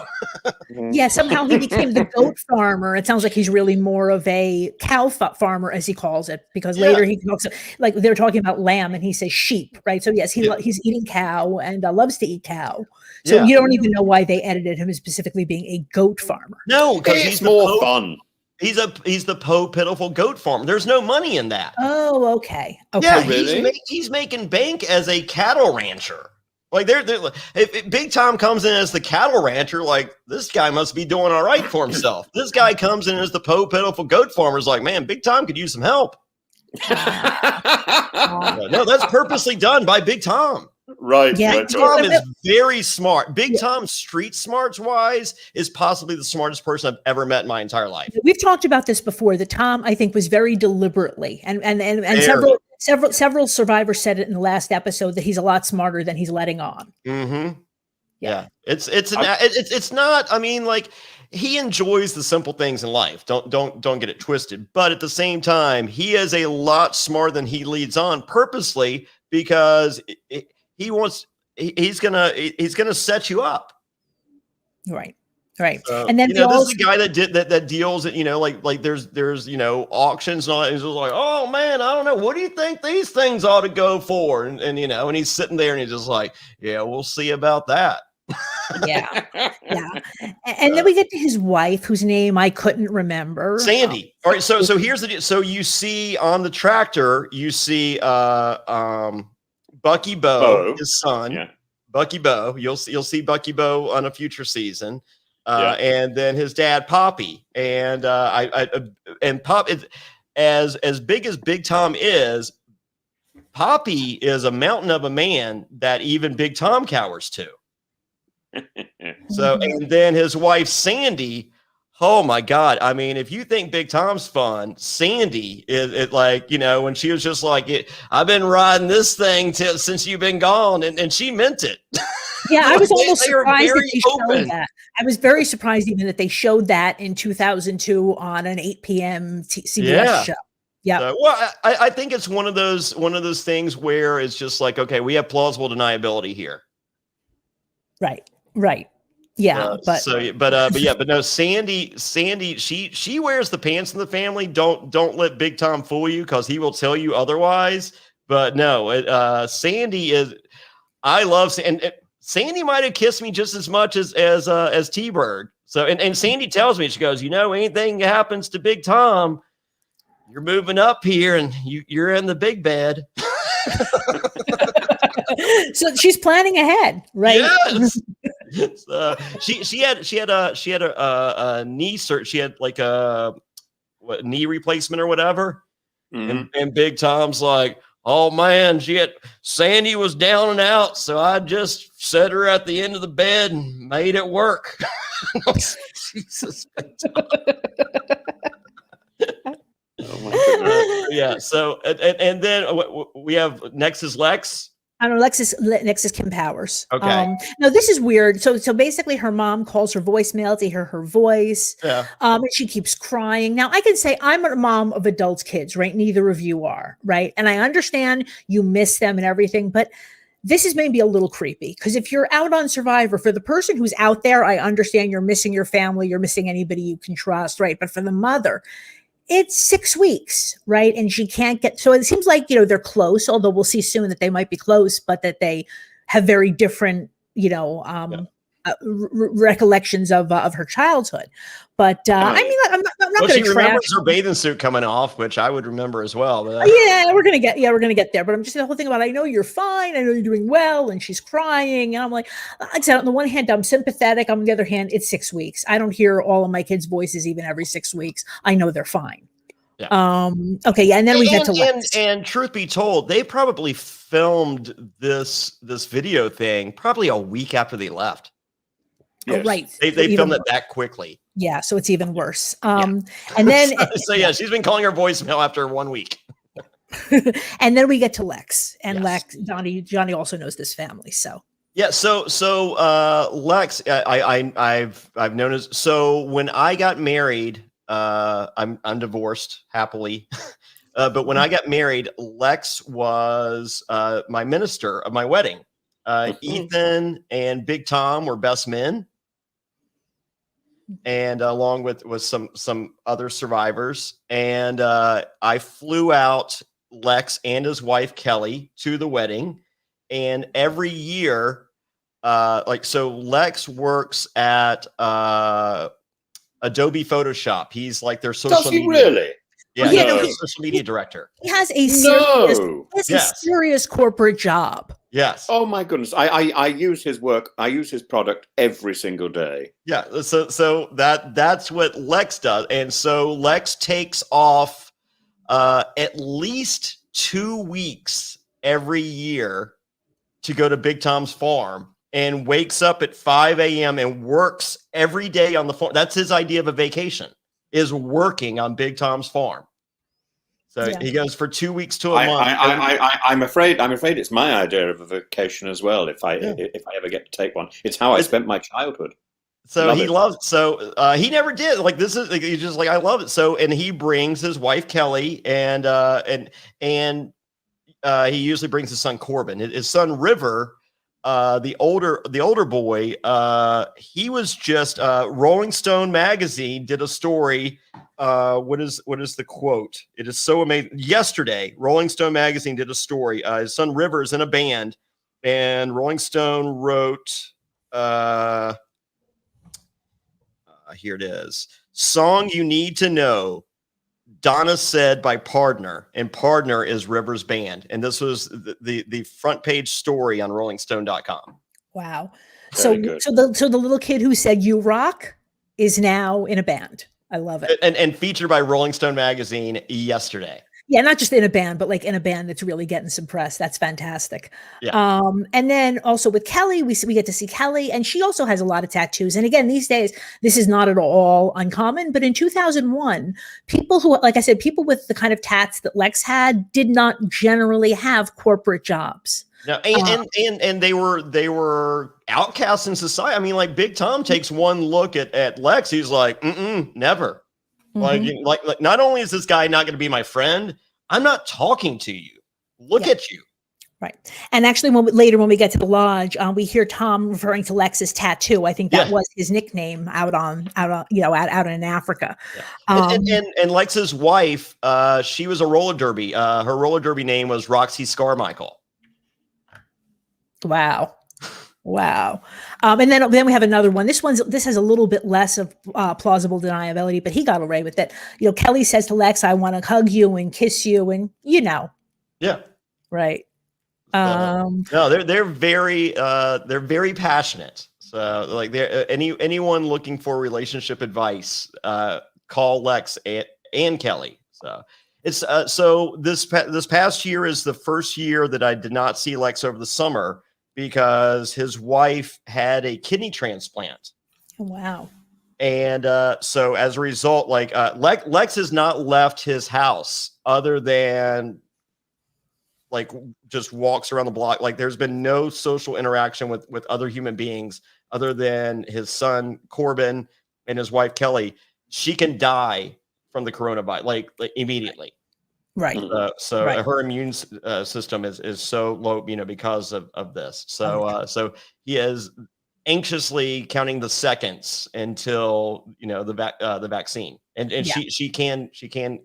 Yeah, somehow he became the goat farmer. It sounds like he's really more of a cow farmer, as he calls it, because later he talks like they're talking about lamb and he says sheep, right? So yes, he's eating cow and loves to eat cow. So you don't even know why they edited him as specifically being a goat farmer. No, because he's more fun. He's the pitiful goat farmer. There's no money in that. Oh, okay. Yeah, really? he's making bank as a cattle rancher. Like if Big Tom comes in as the cattle rancher, like this guy must be doing all right for himself. This guy comes in as the pitiful goat farmer. Is like, man, Big Tom could use some help. No, that's purposely done by Big Tom. Right. Yeah. Right. Tom is very smart. Big Tom, street smarts wise, is possibly the smartest person I've ever met in my entire life. We've talked about this before. That Tom, I think, was very deliberately, and several survivors said it in the last episode that he's a lot smarter than he's letting on. Mm-hmm. Yeah. It's not. I mean, like, he enjoys the simple things in life. Don't get it twisted. But at the same time, he is a lot smarter than he leads on purposely because he's gonna set you up. Right. Right. So, and then this is the guy that did that deals at, like there's auctions and all that. He's just like, oh man, I don't know. What do you think these things ought to go for? And and he's sitting there and he's just like, yeah, we'll see about that. Yeah. And then we get to his wife, whose name I couldn't remember. Sandy. All right. So here's the deal. So you see on the tractor, you see Bucky Bo, his son. Yeah. Bucky Bo. You'll see Bucky Bo on a future season. And then his dad, Poppy, and Pop is as big as Big Tom is. Poppy is a mountain of a man that even Big Tom cowers to. So, and then his wife, Sandy. Oh my God. I mean, if you think Big Tom's fun, Sandy is like, when she was just like, I've been riding this thing since you've been gone. And she meant it. Yeah, I was almost surprised that they showed that. I was very surprised even that they showed that in 2002 on an 8 p.m. CBS show. Yeah. So, well, I think it's one of those things where it's just like, okay, we have plausible deniability here. Right. Yeah, but no, Sandy, she wears the pants in the family. Don't let Big Tom fool you because he will tell you otherwise. But no, Sandy is. I love and Sandy might have kissed me just as much as T-Bird. So and Sandy tells me, she goes, anything happens to Big Tom, you're moving up here and you're in the big bed. So she's planning ahead, right? Yes. She had a knee cert. She had like a knee replacement or whatever. Mm-hmm. And Big Tom's like, oh man, Sandy was down and out, so I just set her at the end of the bed and made it work. Jesus. Oh my goodness. Yeah. So and then we have next is Lex. I don't know. Next is Kim Powers. Okay. No, this is weird. So basically her mom calls her voicemail to hear her voice. Yeah. And she keeps crying. Now I can say I'm a mom of adult kids, right? Neither of you are, right? And I understand you miss them and everything, but this is maybe a little creepy because if you're out on Survivor, for the person who's out there, I understand you're missing your family, you're missing anybody you can trust, right? But for the mother, it's 6 weeks, right? And she can't get, so it seems like, they're close, although we'll see soon that they might be close, but that they have very different, recollections of her childhood. But I mean, I'm not going to she remembers her bathing suit coming off, which I would remember as well. But we're going to get there. But I'm just the whole thing about, I know you're fine. I know you're doing well. And she's crying. And I'm like I said, on the one hand, I'm sympathetic. On the other hand, it's 6 weeks. I don't hear all of my kids' voices even every 6 weeks. I know they're fine. Yeah. Okay. Yeah. And then we get to Lex. And truth be told, they probably filmed this video thing probably a week after they left. Yes. Oh, right. They filmed it that quickly. Yeah, so it's even worse. And then so she's been calling her voicemail after 1 week. And then we get to Lex, and Lex, Jonny also knows this family. So yeah, so Lex, I've known as, so when I got married, I'm divorced happily. But when I got married, Lex was my minister of my wedding. Ethan and Big Tom were best men, and along with some other survivors. And I flew out Lex and his wife Kelly to the wedding. And every year, so Lex works at Adobe Photoshop. He's like their social Does he media. really? Yeah, Yeah, no, no, he's social media director. He has a serious, No. serious corporate job. Yes. Oh my goodness. I use his work. I use his product every single day. Yeah. So that's what Lex does. And so Lex takes off at least 2 weeks every year to go to Big Tom's farm and wakes up at 5 a.m. and works every day on the farm. That's his idea of a vacation, is working on Big Tom's farm. So he goes for 2 weeks to a month. I'm afraid it's my idea of a vacation as well. If I ever get to take one, it's how I spent my childhood. So he loves. So he never did. Like this is. Like, he's just like, I love it. So and he brings his wife Kelly and he usually brings his son Corbin. His son River, the older boy. He was just Rolling Stone magazine did a story. What is the quote? It is so amazing. Yesterday, Rolling Stone magazine did a story. His son River is in a band, and Rolling Stone wrote, here it is, "Song You Need to Know, Donna Said" by Pardner, and Pardner is River's band. And this was the front page story on rollingstone.com. Wow. Very So good. the little kid who said "You rock" is now in a band. I love it. And featured by Rolling Stone magazine yesterday. Yeah, not just in a band, but like in a band that's really getting some press. That's fantastic. Yeah. And then also with Kelly, we get to see Kelly, and she also has a lot of tattoos. And again, these days, this is not at all uncommon. But in 2001, people who, like I said, people with the kind of tats that Lex had did not generally have corporate jobs. No, and they were outcasts in society. I mean, like Big Tom takes one look at Lex, he's like, never. Mm-hmm. Like, not only is this guy not going to be my friend, I'm not talking to you. Look at you. Right. And actually, later when we get to the lodge, we hear Tom referring to Lex's tattoo. I think that was his nickname out in Africa. Yeah. And Lex's wife, she was a roller derby. Her roller derby name was Roxy Scarmichael. Wow. And then we have another one. This has a little bit less of plausible deniability, but he got away with it. Kelly says to Lex, "I want to hug you and kiss you," and Yeah. right. No, they're very passionate. So like anyone looking for relationship advice, call Lex and Kelly. So it's so this past year is the first year that I did not see Lex over the summer, because his wife had a kidney transplant. Wow. And so as a result, like Lex has not left his house other than like just walks around the block. Like there's been no social interaction with other human beings other than his son Corbin and his wife Kelly. She can die from the coronavirus like immediately. Right. So right. her immune system is so low, because of this. So so he is anxiously counting the seconds until the vaccine, and she can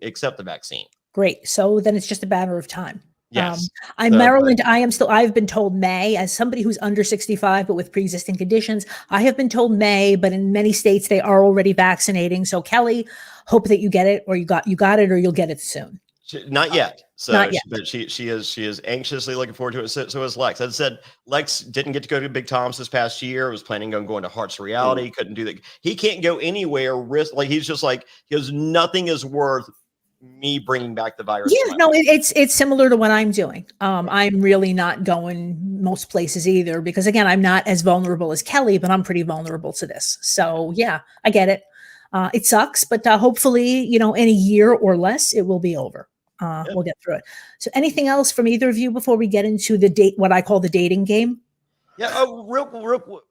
accept the vaccine. Great. So then it's just a matter of time. Yes. Maryland, I've been told May, as somebody who's under 65, but with pre-existing conditions. I have been told May, but in many states they are already vaccinating. So Kelly, hope that you get it, or you got it, or you'll get it soon. Not yet. So, not yet. But she is anxiously looking forward to it. So is Lex. As I said, Lex didn't get to go to Big Tom's this past year. Was planning on going to Hearts of Reality. Couldn't do that. He can't go anywhere. He's just like, he goes, nothing is worth me bringing back the virus. Yeah, no, it's similar to what I'm doing. I'm really not going most places either, because again, I'm not as vulnerable as Kelly, but I'm pretty vulnerable to this. So yeah, I get it. It sucks, but hopefully, in a year or less, it will be over. We'll get through it. So anything else from either of you before we get into what I call the dating game? Yeah. Oh, real.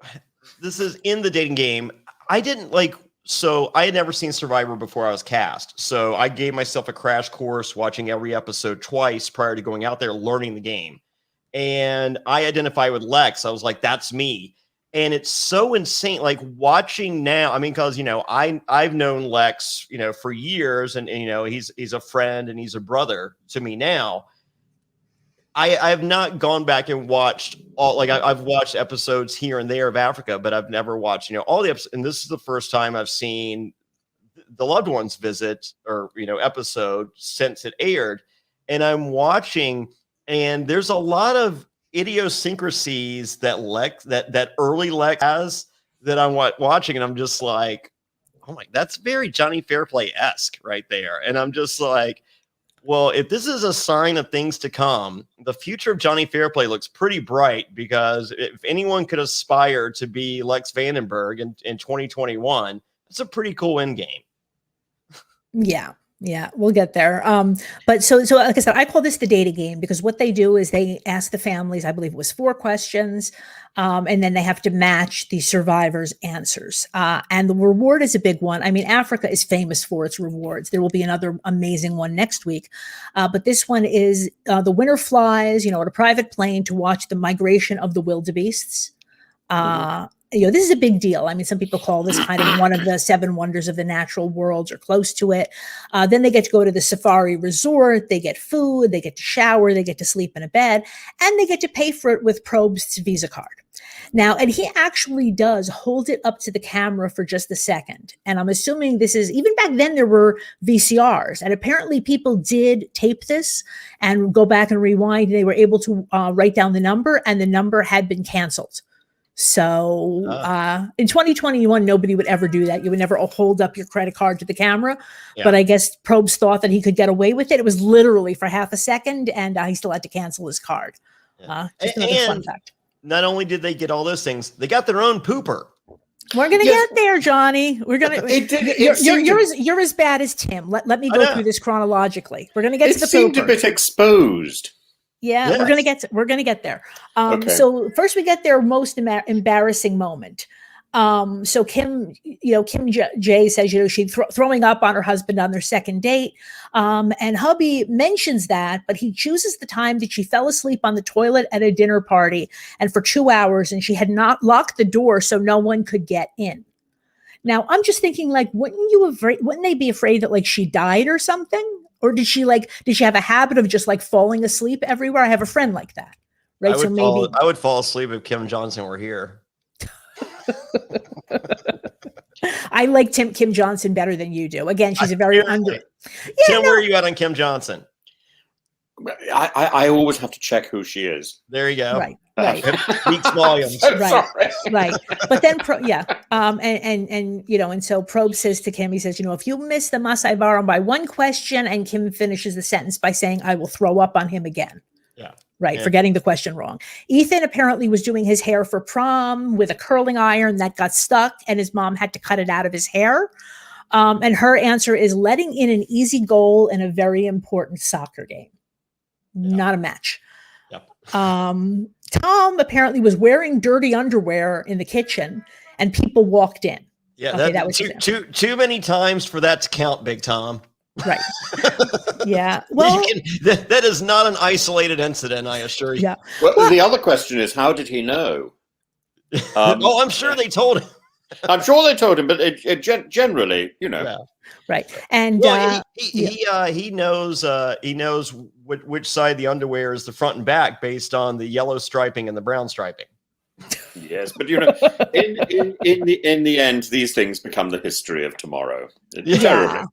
This is in the dating game. I didn't like So I had never seen Survivor before I was cast. So I gave myself a crash course watching every episode twice prior to going out there learning the game. And I identify with Lex. I was like, that's me. And it's so insane. Like watching now, I mean, because, I've known Lex, for years and he's a friend and he's a brother to me now. I have not gone back and watched all, like I've watched episodes here and there of Africa, but I've never watched, all the episodes. And this is the first time I've seen the loved ones visit or, episode since it aired. And I'm watching, and there's a lot of idiosyncrasies that early Lex has that I'm watching. And I'm just like, oh my, that's very Jonny Fairplay-esque right there. And I'm just like, well, if this is a sign of things to come, the future of Jonny Fairplay looks pretty bright, because if anyone could aspire to be Lex Vandenberg in 2021, it's a pretty cool end game. Yeah, we'll get there. But so like I said, I call this the data game, because what they do is they ask the families, I believe it was 4 questions, and then they have to match the survivors' answers. And the reward is a big one. I mean, Africa is famous for its rewards. There will be another amazing one next week. But this one is the winner flies, on a private plane to watch the migration of the wildebeests. This is a big deal. I mean, some people call this kind of one of the 7 wonders of the natural worlds, or close to it. Then they get to go to the safari resort. They get food. They get to shower. They get to sleep in a bed, and they get to pay for it with Probst's Visa card. Now, and he actually does hold it up to the camera for just a second. And I'm assuming this is, even back then there were VCRs, and apparently people did tape this and go back and rewind. They were able to write down the number, and the number had been canceled. So in 2021, nobody would ever do that. You would never hold up your credit card to the camera. Yeah. But I guess Probst thought that he could get away with it. It was literally for half a second, and he still had to cancel his card. Yeah. Just another fun fact. Not only did they get all those things, they got their own pooper. We're gonna get there, Jonny. We're gonna. You're as bad as Tim. Let me go through this chronologically. We're gonna get to the pooper. It seemed a bit exposed. Yeah, yes. We're gonna get there. Okay. So first we get their most embarrassing moment. So Kim J says, she's throwing up on her husband on their second date. And hubby mentions that, but he chooses the time that she fell asleep on the toilet at a dinner party, and for 2 hours, and she had not locked the door so no one could get in. Now I'm just thinking, like, wouldn't they be afraid that like she died or something? Or did she have a habit of just like falling asleep everywhere? I have a friend like that. Right. I would fall asleep if Kim Johnson were here. I like Kim Johnson better than you do. Again, she's a very under. Tim, where are you at on Kim Johnson? I always have to check who she is. There you go. Right. Speaks volumes. Right. But then, and so Probe says to Kim, he says, if you miss the Masai Varam by one question, and Kim finishes the sentence by saying, I will throw up on him again. Yeah. Right. For getting the question wrong. Ethan apparently was doing his hair for prom with a curling iron that got stuck, and his mom had to cut it out of his hair. And her answer is letting in an easy goal in a very important soccer game. Yeah. Not a match. Yep. Tom apparently was wearing dirty underwear in the kitchen, and people walked in. Yeah, okay, that was too many times for that to count, Big Tom. Right. Yeah. Well, that is not an isolated incident, I assure you. Yeah. Well, the other question is, how did he know? I'm sure they told him. I'm sure they told him, but generally, Yeah. Right. And he knows which side the underwear is the front and back based on the yellow striping and the brown striping. Yes, but in the end, these things become the history of tomorrow. Terribly.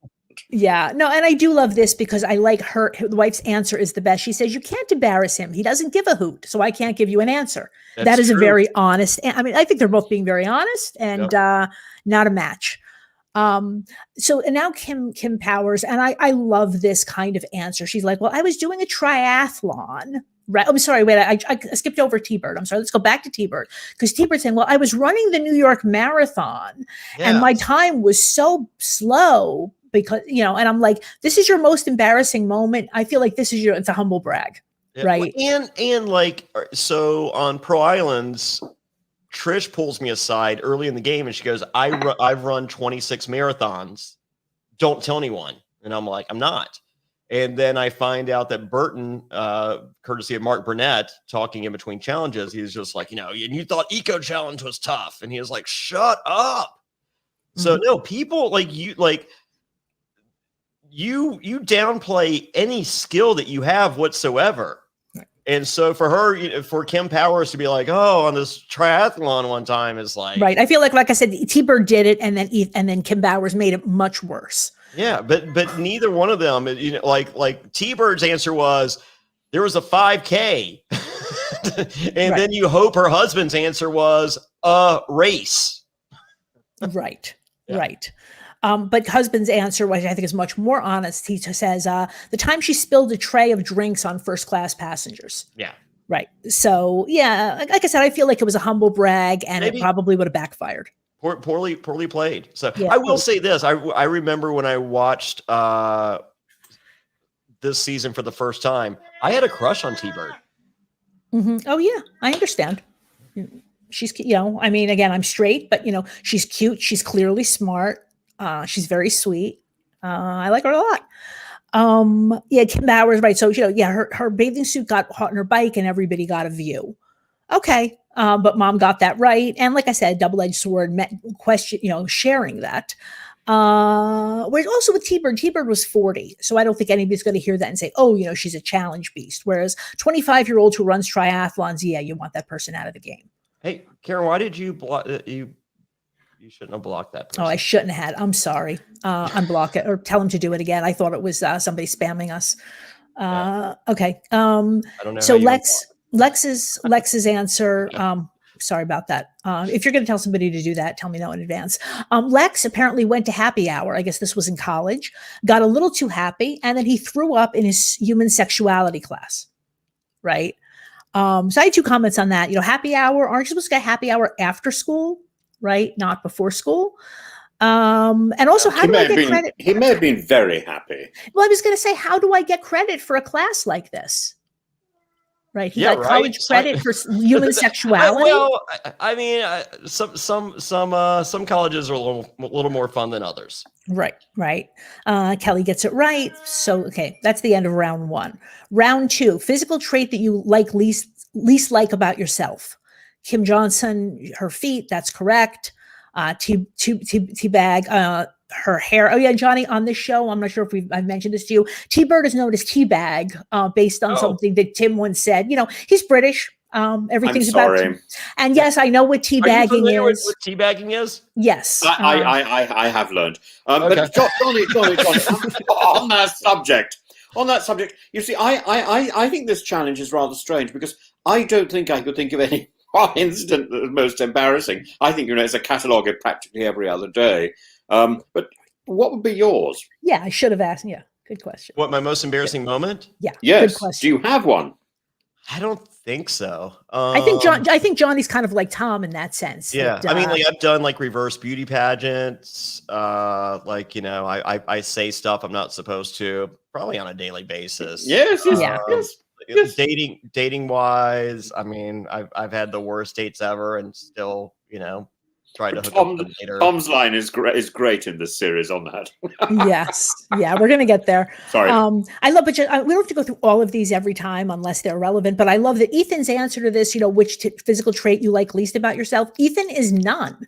Yeah, no, and I do love this because I like the wife's answer is the best. She says, you can't embarrass him. He doesn't give a hoot, so I can't give you an answer. That is true. A very honest. I mean, I think they're both being very honest and not a match. So and now Kim Powers, and I love this kind of answer. She's like, well, I was doing a triathlon. Right. I'm sorry. Wait, I skipped over T-Bird. I'm sorry. Let's go back to T-Bird, because T-Bird's saying, well, I was running the New York Marathon and my time was so slow because, and I'm like, this is your most embarrassing moment. I feel like this is it's a humble brag. Yeah, right. And like, so on Pro Islands, Trish pulls me aside early in the game and she goes, I've run 26 marathons. Don't tell anyone. And I'm like, I'm not. And then I find out that Burton, courtesy of Mark Burnett, talking in between challenges, he's just like, and you thought Eco Challenge was tough. And he was like, shut up. So no, people you downplay any skill that you have whatsoever. And so for her, for Kim Powers to be like, oh, on this triathlon one time is like, right. I feel like I said, T-Bird did it, and then Kim Powers made it much worse. Yeah, but neither one of them, like T-Bird's answer was there was a 5K, and then you hope her husband's answer was a race. Right, right. But husband's answer, which I think is much more honest, he says, the time she spilled a tray of drinks on first-class passengers. Yeah. Right. So, yeah, like I said, I feel like it was a humble brag, and it probably would have backfired. Poorly played. So yeah, I will say this. I remember when I watched this season for the first time, I had a crush on T-Bird. Mm-hmm. Oh, yeah, I understand. She's, I mean, again, I'm straight, but, she's cute. She's clearly smart. She's very sweet. I like her a lot. Yeah, Kim Bowers, right. So, her bathing suit got caught in her bike and everybody got a view. Okay. But mom got that right. And like I said, double-edged sword, sharing that. Whereas also with T-Bird was 40. So I don't think anybody's going to hear that and say, oh, she's a challenge beast. Whereas 25-year-old who runs triathlons, yeah, you want that person out of the game. Hey, Karen, why did you block you shouldn't have blocked that person. Oh, I shouldn't have. I'm sorry. Unblock it or tell him to do it again. I thought it was somebody spamming us. Okay. I don't know. So Lex's answer. Sorry about that. If you're going to tell somebody to do that, tell me no in advance. Lex apparently went to happy hour. I guess this was in college, got a little too happy, and then he threw up in his human sexuality class. Right. So I had two comments on that. Happy hour, aren't you supposed to get happy hour after school? Right? Not before school. And also, how do I get credit? He may have been very happy. Well, I was going to say, how do I get credit for a class like this? Right? He got college credit for human sexuality. Well, I mean, some colleges are a little more fun than others. Right. Kelly gets it right. So, okay, that's the end of round 1. Round 2, physical trait that you like least like about yourself. Kim Johnson, her feet, that's correct. Teabag, her hair. Oh yeah, Johnny, on this show, I'm not sure if I've mentioned this to you. T-Bird is known as Teabag, based on something that Tim once said. He's British. Everything's about him. And yes, I know what teabagging is. What teabagging is? Yes. I have learned. Okay. But Johnny, on that subject, you see, I think this challenge is rather strange because I don't think I could think of any incident that was most embarrassing. I think, it's a catalogue of practically every other day. But what would be yours? Yeah, I should have asked. Yeah, good question. What, my most embarrassing moment? Yeah. Yes. Good question. Do you have one? I don't think so. I think Johnny's kind of like Tom in that sense. Yeah. That, I mean, I've done reverse beauty pageants. I say stuff I'm not supposed to, probably on a daily basis. Yes. Yes. Dating wise, I mean, I've had the worst dates ever and still, try to hook up later. Tom's line is great in this series on that. Yes. Yeah, we're going to get there. Sorry. I love, but we don't have to go through all of these every time unless they're relevant, but I love that Ethan's answer to this, which physical trait you like least about yourself. Ethan is none.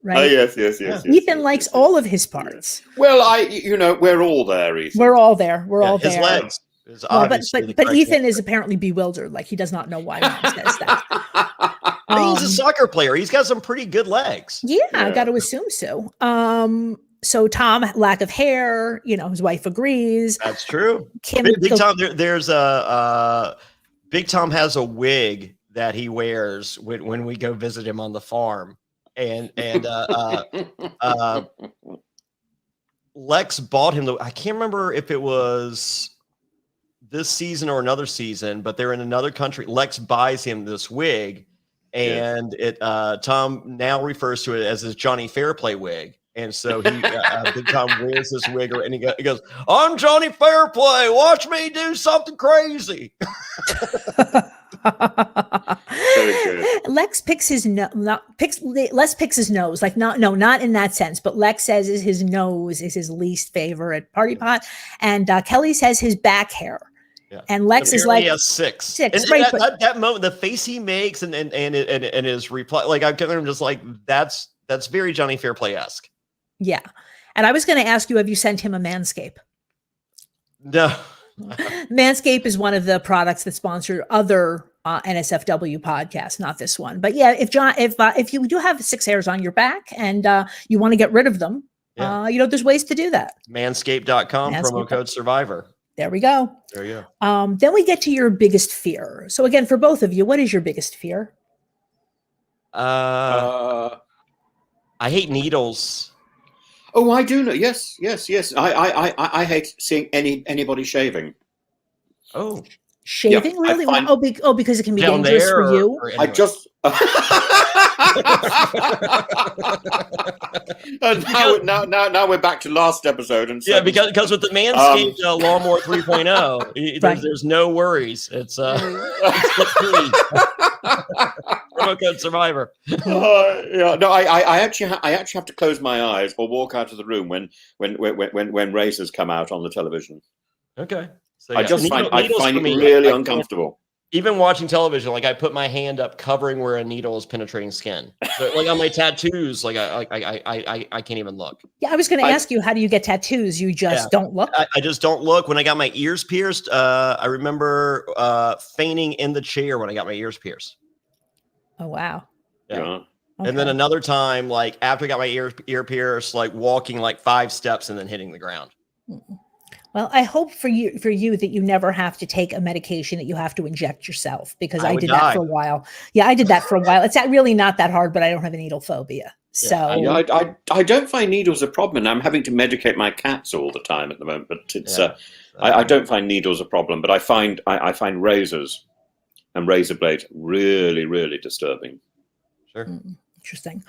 Right? Yes. Ethan likes all of his parts. Well, we're all there, Ethan. We're all there. We're all there. His legs. Well, but Ethan is apparently bewildered. Like he does not know why mom says that. He's a soccer player. He's got some pretty good legs. Yeah, I got to assume so. So Tom, lack of hair. His wife agrees. That's true. Kim, Big Tom. There's a Big Tom has a wig that he wears when we go visit him on the farm, and Lex bought him I can't remember if it was this season or another season, but they're in another country. Lex buys him this wig, and Tom now refers to it as his Jonny Fairplay wig. And so he, Big Tom wears this wig, and he goes, "I'm Jonny Fairplay. Watch me do something crazy." Very good. Lex picks his Les picks his nose, like not in that sense, but Lex says his nose is his least favorite party pot, and Kelly says his back hair. Yeah. And Lex is Apparently like he has six. And right? That moment, the face he makes, and his reply, like I'm just like that's very Johnny Fairplay-esque. Yeah, and I was going to ask you, have you sent him a Manscaped? No. Manscaped is one of the products that sponsor other NSFW podcasts, not this one. But yeah, if you do have 6 hairs on your back and you want to get rid of them, there's ways to do that. Manscaped.com, promo code Survivor. There we go. There you go. Then we get to your biggest fear. So again, for both of you, what is your biggest fear? I hate needles. Oh, I do know. Yes. I hate seeing anybody shaving. Oh, shaving, yeah, really? Because it can be dangerous for you. Anyway. I just. now we're back to last episode, and because with the Manscaped Lawnmower 3.0, there's no worries. It's promo code Survivor. I actually have to close my eyes or walk out of the room when razors come out on the television. Okay, so I find it really uncomfortable. Even watching television, like I put my hand up covering where a needle is penetrating skin. So, like on my tattoos, like I can't even look. Yeah, I was going to ask you, how do you get tattoos? You just don't look? I just don't look. When I got my ears pierced, I remember fainting in the chair when I got my ears pierced. Oh, wow. Yeah. Okay. And then another time, like after I got my ear pierced, like walking like 5 steps and then hitting the ground. Well, I hope for you that you never have to take a medication that you have to inject yourself, because I did that for a while. Yeah, I did that for a while. It's really not that hard, but I don't have a needle phobia. So I don't find needles a problem. I'm having to medicate my cats all the time at the moment, but it's I don't find needles a problem, but I find razors and razor blades really, really disturbing. Sure. Interesting.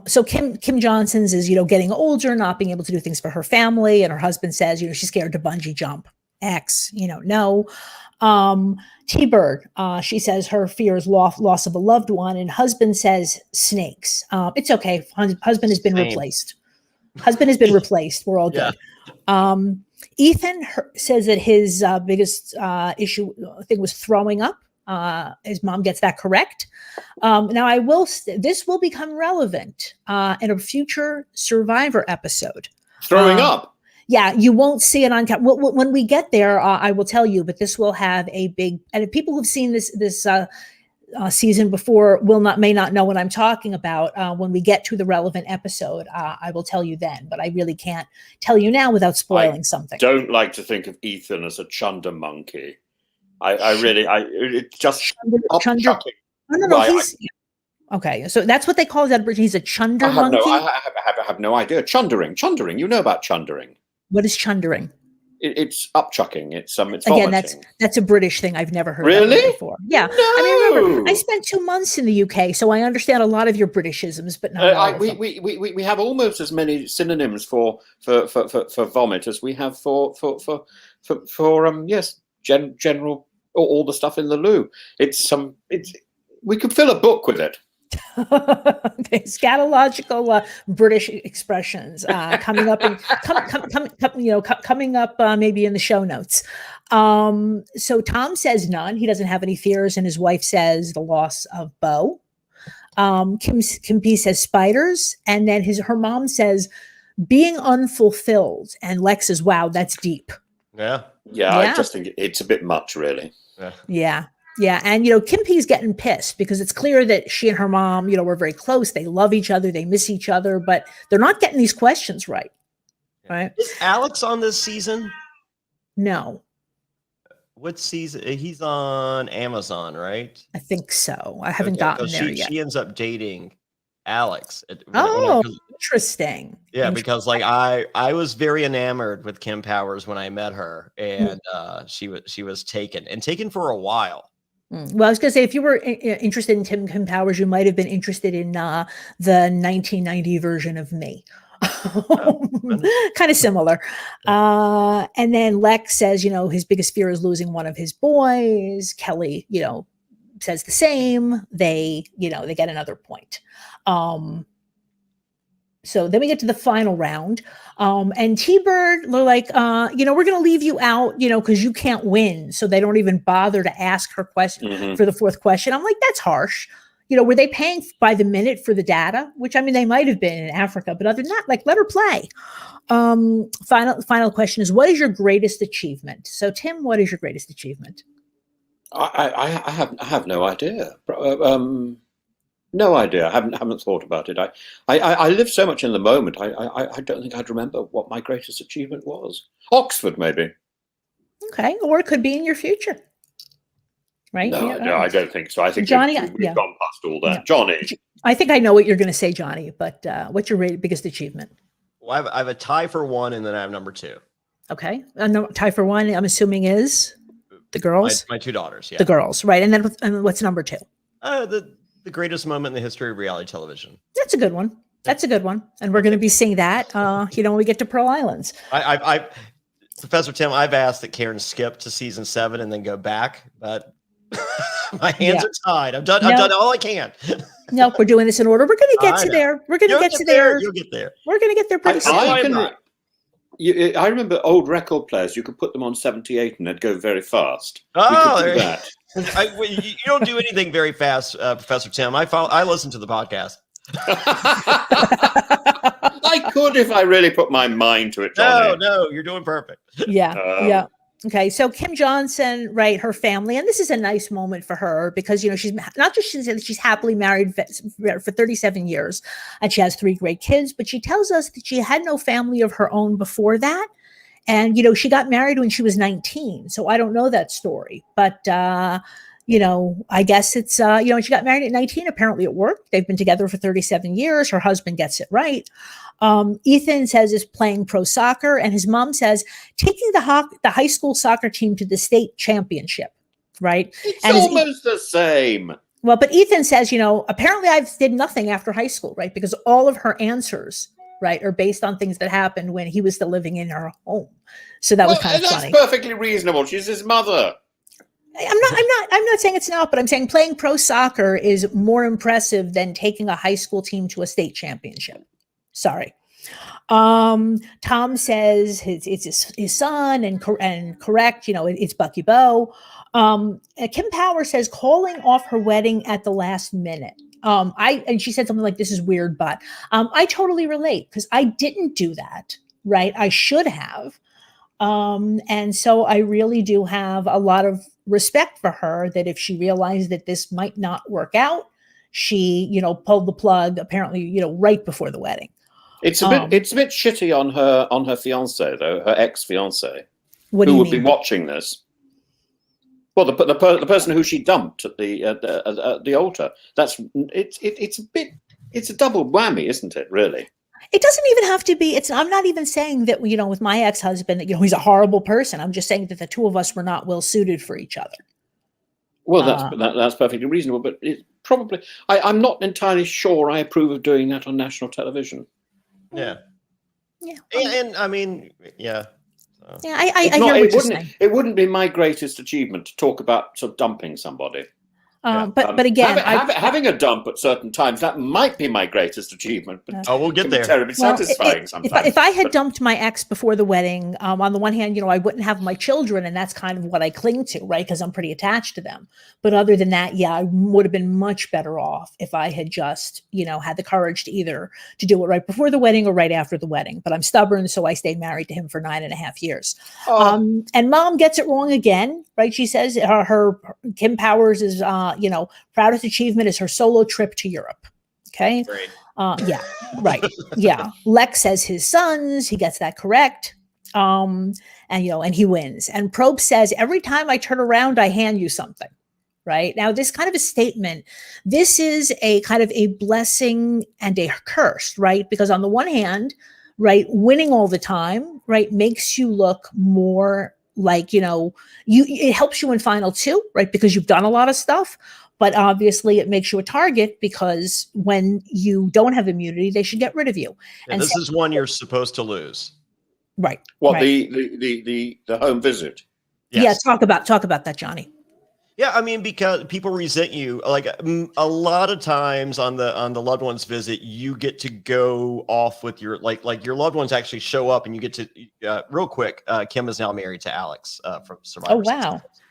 So Kim Johnson's is, getting older, not being able to do things for her family. And her husband says, she's scared to bungee jump. No. T-Bird, she says her fear is loss of a loved one. And husband says snakes. It's okay. Husband has been replaced. We're all good. Ethan says that his biggest thing was throwing up. His mom gets that correct. Now this will become relevant in a future Survivor episode. Throwing up. Yeah, you won't see it on camera. When we get there, I will tell you. But this will have a big. And if people have seen this season before, may not know what I'm talking about. When we get to the relevant episode, I will tell you then. But I really can't tell you now without spoiling something. Don't like to think of Ethan as a chunder monkey. It's just chunder. No. Okay, so that's what they call that. He's a chunder monkey. I have no idea. Chundering. You know about chundering. What is chundering? It's upchucking. It's again, that's a British thing. I've never heard of it before. Yeah, no. Remember, I spent 2 months in the UK, so I understand a lot of your Britishisms, but not all of them. We have almost as many synonyms for vomit as we have for general, all the stuff in the loo. We could fill a book with it. Okay, scatological British expressions coming up, coming up maybe in the show notes. So Tom says none. He doesn't have any fears, and his wife says the loss of Bo. Kim P says spiders, and then her mom says being unfulfilled, and Lex says, "Wow, that's deep." Yeah. I just think it's a bit much, really. Yeah. And, Kim P's getting pissed because it's clear that she and her mom, were very close. They love each other. They miss each other, but they're not getting these questions right. Right. Is Alex on this season? No. What season? He's on Amazon, right? I think so. I haven't gotten there yet. She ends up dating Alex. Interesting. Yeah, because I was very enamored with Kim Powers when I met her, and she was taken for a while. Well, I was going to say, if you were interested in Kim Powers, you might have been interested in the 1990 version of me. Kind of similar. And then Lex says, his biggest fear is losing one of his boys. Kelly, says the same. They get another point. So then we get to the final round. And T-Bird, they're like, we're going to leave you out, because you can't win. So they don't even bother to ask her question for the fourth question. I'm like, that's harsh. Were they paying by the minute for the data? Which, I mean, they might have been in Africa, but other than that, like, let her play. Final question is, what is your greatest achievement? So, Tim, what is your greatest achievement? I have no idea. No idea. I haven't thought about it. I live so much in the moment. I don't think I'd remember what my greatest achievement was. Oxford, maybe. Okay, or it could be in your future. Right? No, I don't think so. I think Jonny, we've gone past all that. Yeah. Jonny. I think I know what you're going to say, Jonny, but what's your biggest achievement? Well, I have a tie for one, and then I have number two. Okay. Tie for one, I'm assuming, is the girls? My two daughters, yeah. The girls, right. And then what's number two? The greatest moment in the history of reality television. That's a good one. That's a good one. And we're going to be seeing that, when we get to Pearl Islands. Professor Tim, I've asked that Karen skip to season 7 and then go back, but my hands are tied. I've done all I can. No, we're doing this in order. We're going to get to there. We're going to get to there. You'll get there. We're going to get there pretty soon. I remember old record players. You could put them on 78 and they'd go very fast. Oh, we could do that. You don't do anything very fast, Professor Tim. I listen to the podcast. I could if I really put my mind to it, Jonny. No, you're doing perfect. Yeah. Okay, so Kim Johnson, right, her family, and this is a nice moment for her because, she's not just she's happily married for 37 years and she has 3 great kids, but she tells us that she had no family of her own before that. And, she got married when she was 19. So I don't know that story, but, I guess it's, she got married at 19. Apparently it worked. They've been together for 37 years. Her husband gets it right. Ethan says is playing pro soccer, and his mom says taking the high school soccer team to the state championship, right? It's almost the same. Well, but Ethan says, apparently I did nothing after high school, right? Because all of her answers, right, are based on things that happened when he was still living in her home. So that was kind of funny. That's perfectly reasonable. She's his mother. I'm not saying it's not, but I'm saying playing pro soccer is more impressive than taking a high school team to a state championship. Sorry. Tom says it's his son and correct, it's Bucky Bowe. Kim Power says calling off her wedding at the last minute. And she said something like, this is weird, but I totally relate because I didn't do that, right? I should have. And so I really do have a lot of respect for her that if she realized that this might not work out, she, pulled the plug apparently, right before the wedding. It's a bit shitty on her fiance though, her ex-fiance, who would be watching this. Well, the person who she dumped at the altar. It's a double whammy, isn't it? Really. It doesn't even have to be. I'm not even saying that, with my ex-husband, that, he's a horrible person. I'm just saying that the two of us were not well suited for each other. Well, that's perfectly reasonable, but it probably, I'm not entirely sure I approve of doing that on national television. Yeah. Yeah. And I mean, yeah. Yeah, I hear what you're saying. It wouldn't be my greatest achievement to talk about sort of dumping somebody. But again, having a dump at certain times, that might be my greatest achievement. But we'll get there. Terribly satisfying sometimes. If I had dumped my ex before the wedding, on the one hand, I wouldn't have my children, and that's kind of what I cling to, right? Because I'm pretty attached to them. But other than that, I would have been much better off if I had just, had the courage to do it right before the wedding or right after the wedding. But I'm stubborn, so I stayed married to him for 9.5 years. And Mom gets it wrong again, right? She says her Kim Powers is, proudest achievement is her solo trip to Europe. Okay. Great. Yeah. Right. Yeah. Lex says his sons, he gets that correct. And he wins. And Probe says, every time I turn around, I hand you something. Right. Now, this kind of a statement, this is a kind of a blessing and a curse, right? Because on the one hand, right, winning all the time, right, makes you look more like, it helps you in final 2, right? Because you've done a lot of stuff, but obviously it makes you a target because when you don't have immunity, they should get rid of you. And this is one you're supposed to lose. Right. What, right. the home visit? Yes. Yeah. Talk about that, Jonny. Yeah, I mean, because people resent you. Like a lot of times on the loved ones visit, you get to go off with your like your loved ones actually show up, and you get to real quick. Kim is now married to Alex from Oh, Survivor season wow. 6.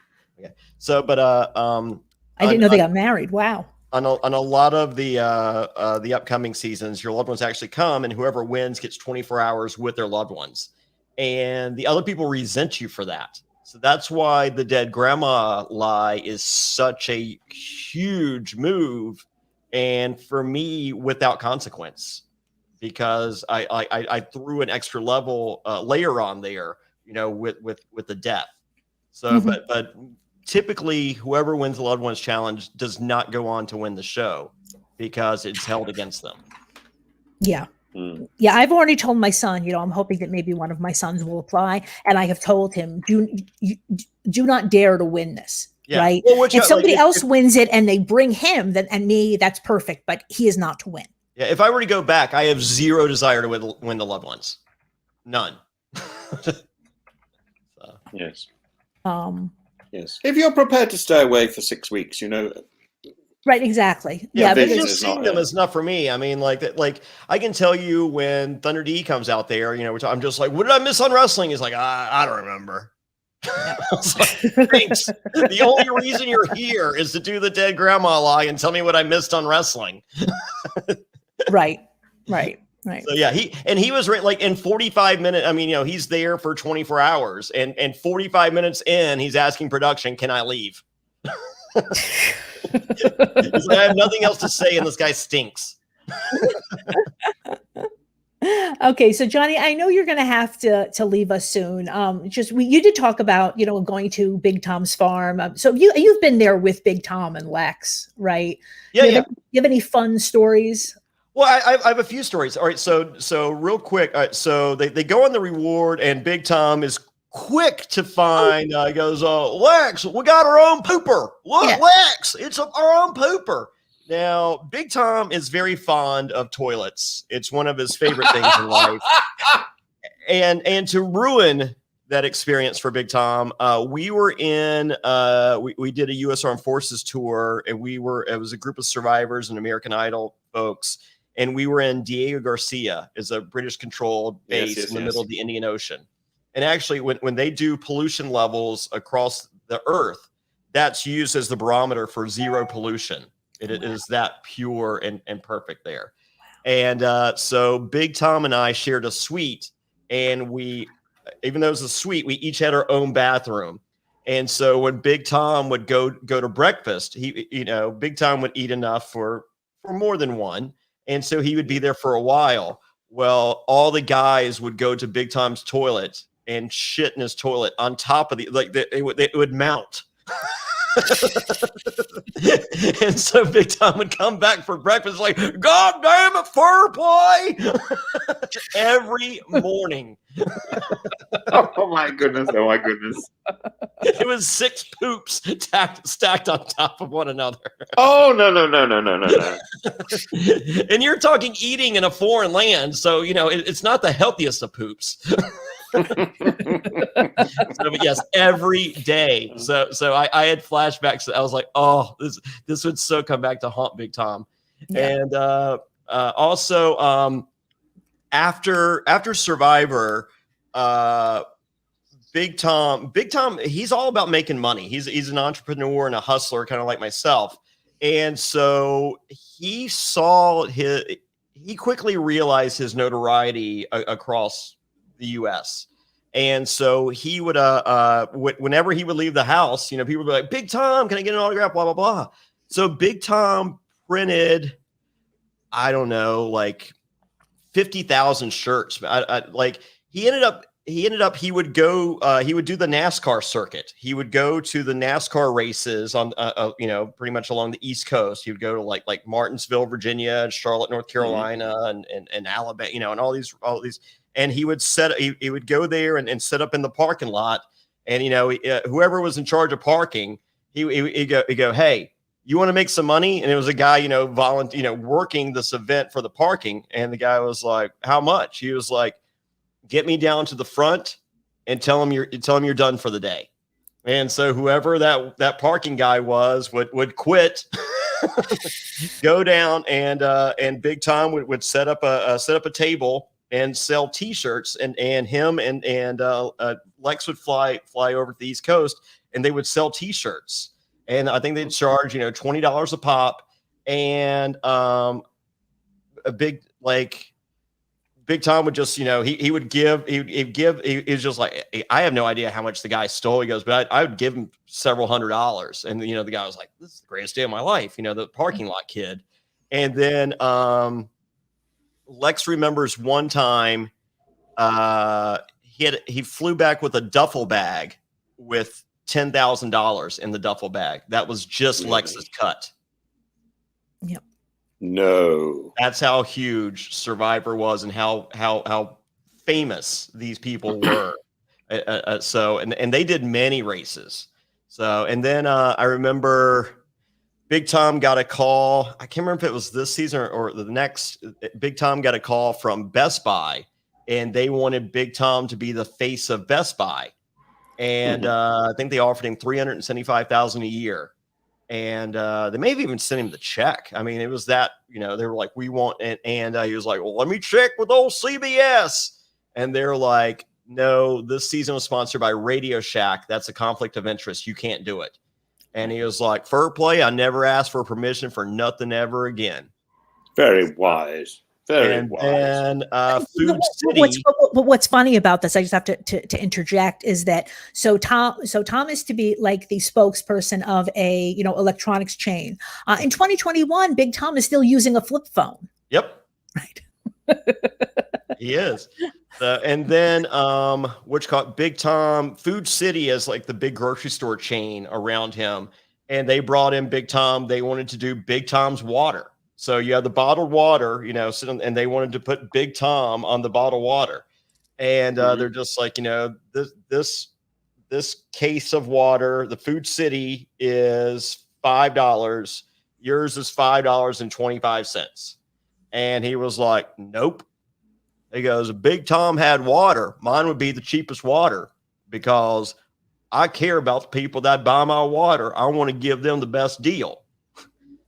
Okay, so but I didn't know they got married. Wow. on a lot of the upcoming seasons, your loved ones actually come, and whoever wins gets 24 hours with their loved ones, and the other people resent you for that. So that's why the dead grandma lie is such a huge move, and for me, without consequence, because I threw an extra level layer on there, with the death. So, Mhm. but typically, whoever wins the loved ones challenge does not go on to win the show because it's held against them. Yeah. Yeah, I've already told my son, I'm hoping that maybe one of my sons will apply. And I have told him, do not dare to win this. Yeah. Right. Well, which, if somebody like, else wins it and they bring him and me, that's perfect. But he is not to win. Yeah. If I were to go back, I have zero desire to win the loved ones. None. Yes. Yes. If you're prepared to stay away for 6 weeks, Right, exactly. Yeah, but just seeing them is enough for me. I mean, like I can tell you when Thunder D comes out there, which I'm just like, what did I miss on wrestling? He's like, I don't remember. I was like, thanks. The only reason you're here is to do the dead grandma lie and tell me what I missed on wrestling. Right. So yeah, he was like in 45 minutes. I mean, he's there for 24 hours, and 45 minutes in, he's asking production, "Can I leave?" He's like, I have nothing else to say, and this guy stinks. Okay, so Jonny, I know you're going to have to leave us soon. You did talk about going to Big Tom's farm. So you've been there with Big Tom and Lex, right? Yeah, you have any fun stories? Well, I have a few stories. All right, so real quick. So they go on the reward, and Big Tom is quick to find. He goes, Lex, we got our own pooper. Look, yeah. Lex, it's our own pooper. Now, Big Tom is very fond of toilets. It's one of his favorite things in life. And to ruin that experience for Big Tom, we were in we did a U.S. Armed Forces tour, and it was a group of survivors and American Idol folks, and we were in Diego Garcia, is a British controlled base in the middle of the Indian Ocean. And actually, when they do pollution levels across the earth, that's used as the barometer for zero pollution. It is that pure and perfect there. And so Big Tom and I shared a suite, and even though it was a suite, we each had our own bathroom. And so when Big Tom would go to breakfast, Big Tom would eat enough for more than one. And so he would be there for a while. Well, all the guys would go to Big Tom's toilet and shit in his toilet on top of it would mount. And so Big Tom would come back for breakfast like, God damn it, Fairplay! Every morning. Oh my goodness. It was 6 poops stacked on top of one another. Oh, no. And you're talking eating in a foreign land, so it's not the healthiest of poops. But yes, every day. So I had flashbacks. I was like, oh, this would so come back to haunt Big Tom. Yeah. And also after Survivor, Big Tom, he's all about making money. He's an entrepreneur and a hustler, kind of like myself. And so he quickly realized his notoriety across the U.S. And so he would, whenever he would leave the house, people would be like, Big Tom, can I get an autograph? Blah, blah, blah. So Big Tom printed, I don't know, like 50,000 shirts. He would go, he would do the NASCAR circuit. He would go to the NASCAR races on, pretty much along the East Coast. He would go to like Martinsville, Virginia, and Charlotte, North Carolina, and Alabama, and all these, and he would he would go there and set up in the parking lot. And, whoever was in charge of parking, he'd go, hey, you want to make some money? And it was a guy, working this event for the parking. And the guy was like, how much? He was like, get me down to the front and tell him you're done for the day. And so whoever that parking guy was would quit, go down, and Big Tom would set up a table and sell T-shirts, and him and Lex would fly over to the East Coast, and they would sell T-shirts, and I think they'd charge $20 a pop, and a Big Tom would just, he was just like, I have no idea how much the guy stole. He goes, but I would give him several $100s. And, the guy was like, this is the greatest day of my life, the parking lot kid. And then Lex remembers one time he flew back with a duffel bag with $10,000 in the duffel bag. That was just really? Lex's cut. Yep. No, that's how huge Survivor was, and how famous these people were. So they did many races. So, and then I remember Big Tom got a call. I can't remember if it was this season or the next. Big Tom got a call from Best Buy, and they wanted Big Tom to be the face of Best Buy. And I think they offered him $375,000 a year. And they may have even sent him the check. I mean, it was that, they were like, we want, and he was like, well, let me check with old CBS. And they're like, no, this season was sponsored by Radio Shack. That's a conflict of interest. You can't do it. And he was like, Fairplay, I never asked for permission for nothing ever again. Very wise. Very wise. And Food City. What's funny about this, I just have to interject, is that so Tom is to be like the spokesperson of a electronics chain. In 2021, Big Tom is still using a flip phone. Yep. Right. He is. And then Big Tom, Food City is like the big grocery store chain around him, and they brought in Big Tom. They wanted to do Big Tom's water. So you have the bottled water, and they wanted to put Big Tom on the bottled water. And they're just like, this case of water, the Food City is $5. Yours is $5.25. And he was like, nope. He goes, Big Tom had water. Mine would be the cheapest water because I care about the people that buy my water. I want to give them the best deal.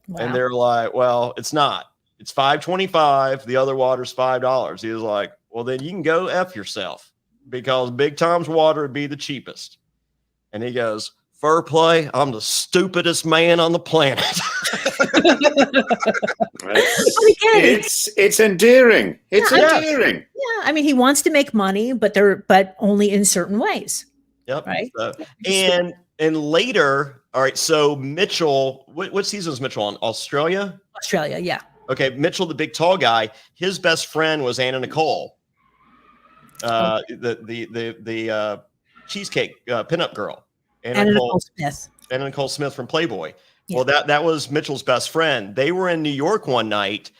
Wow. And they're like, well, it's not. It's $5.25. The other water's $5. He was like, well, then you can go F yourself because Big Tom's water would be the cheapest. And he goes, Fairplay, I'm the stupidest man on the planet. It's endearing. It's endearing. Yeah, I mean, he wants to make money, but only in certain ways. Yep. Right. And later, all right. So Mitchell, what season was Mitchell on? Australia. Yeah. Okay, Mitchell, the big tall guy. His best friend was Anna Nicole, the cheesecake pinup girl. Anna Nicole Smith from Playboy. Yeah. Well, that was Mitchell's best friend. They were in New York one night,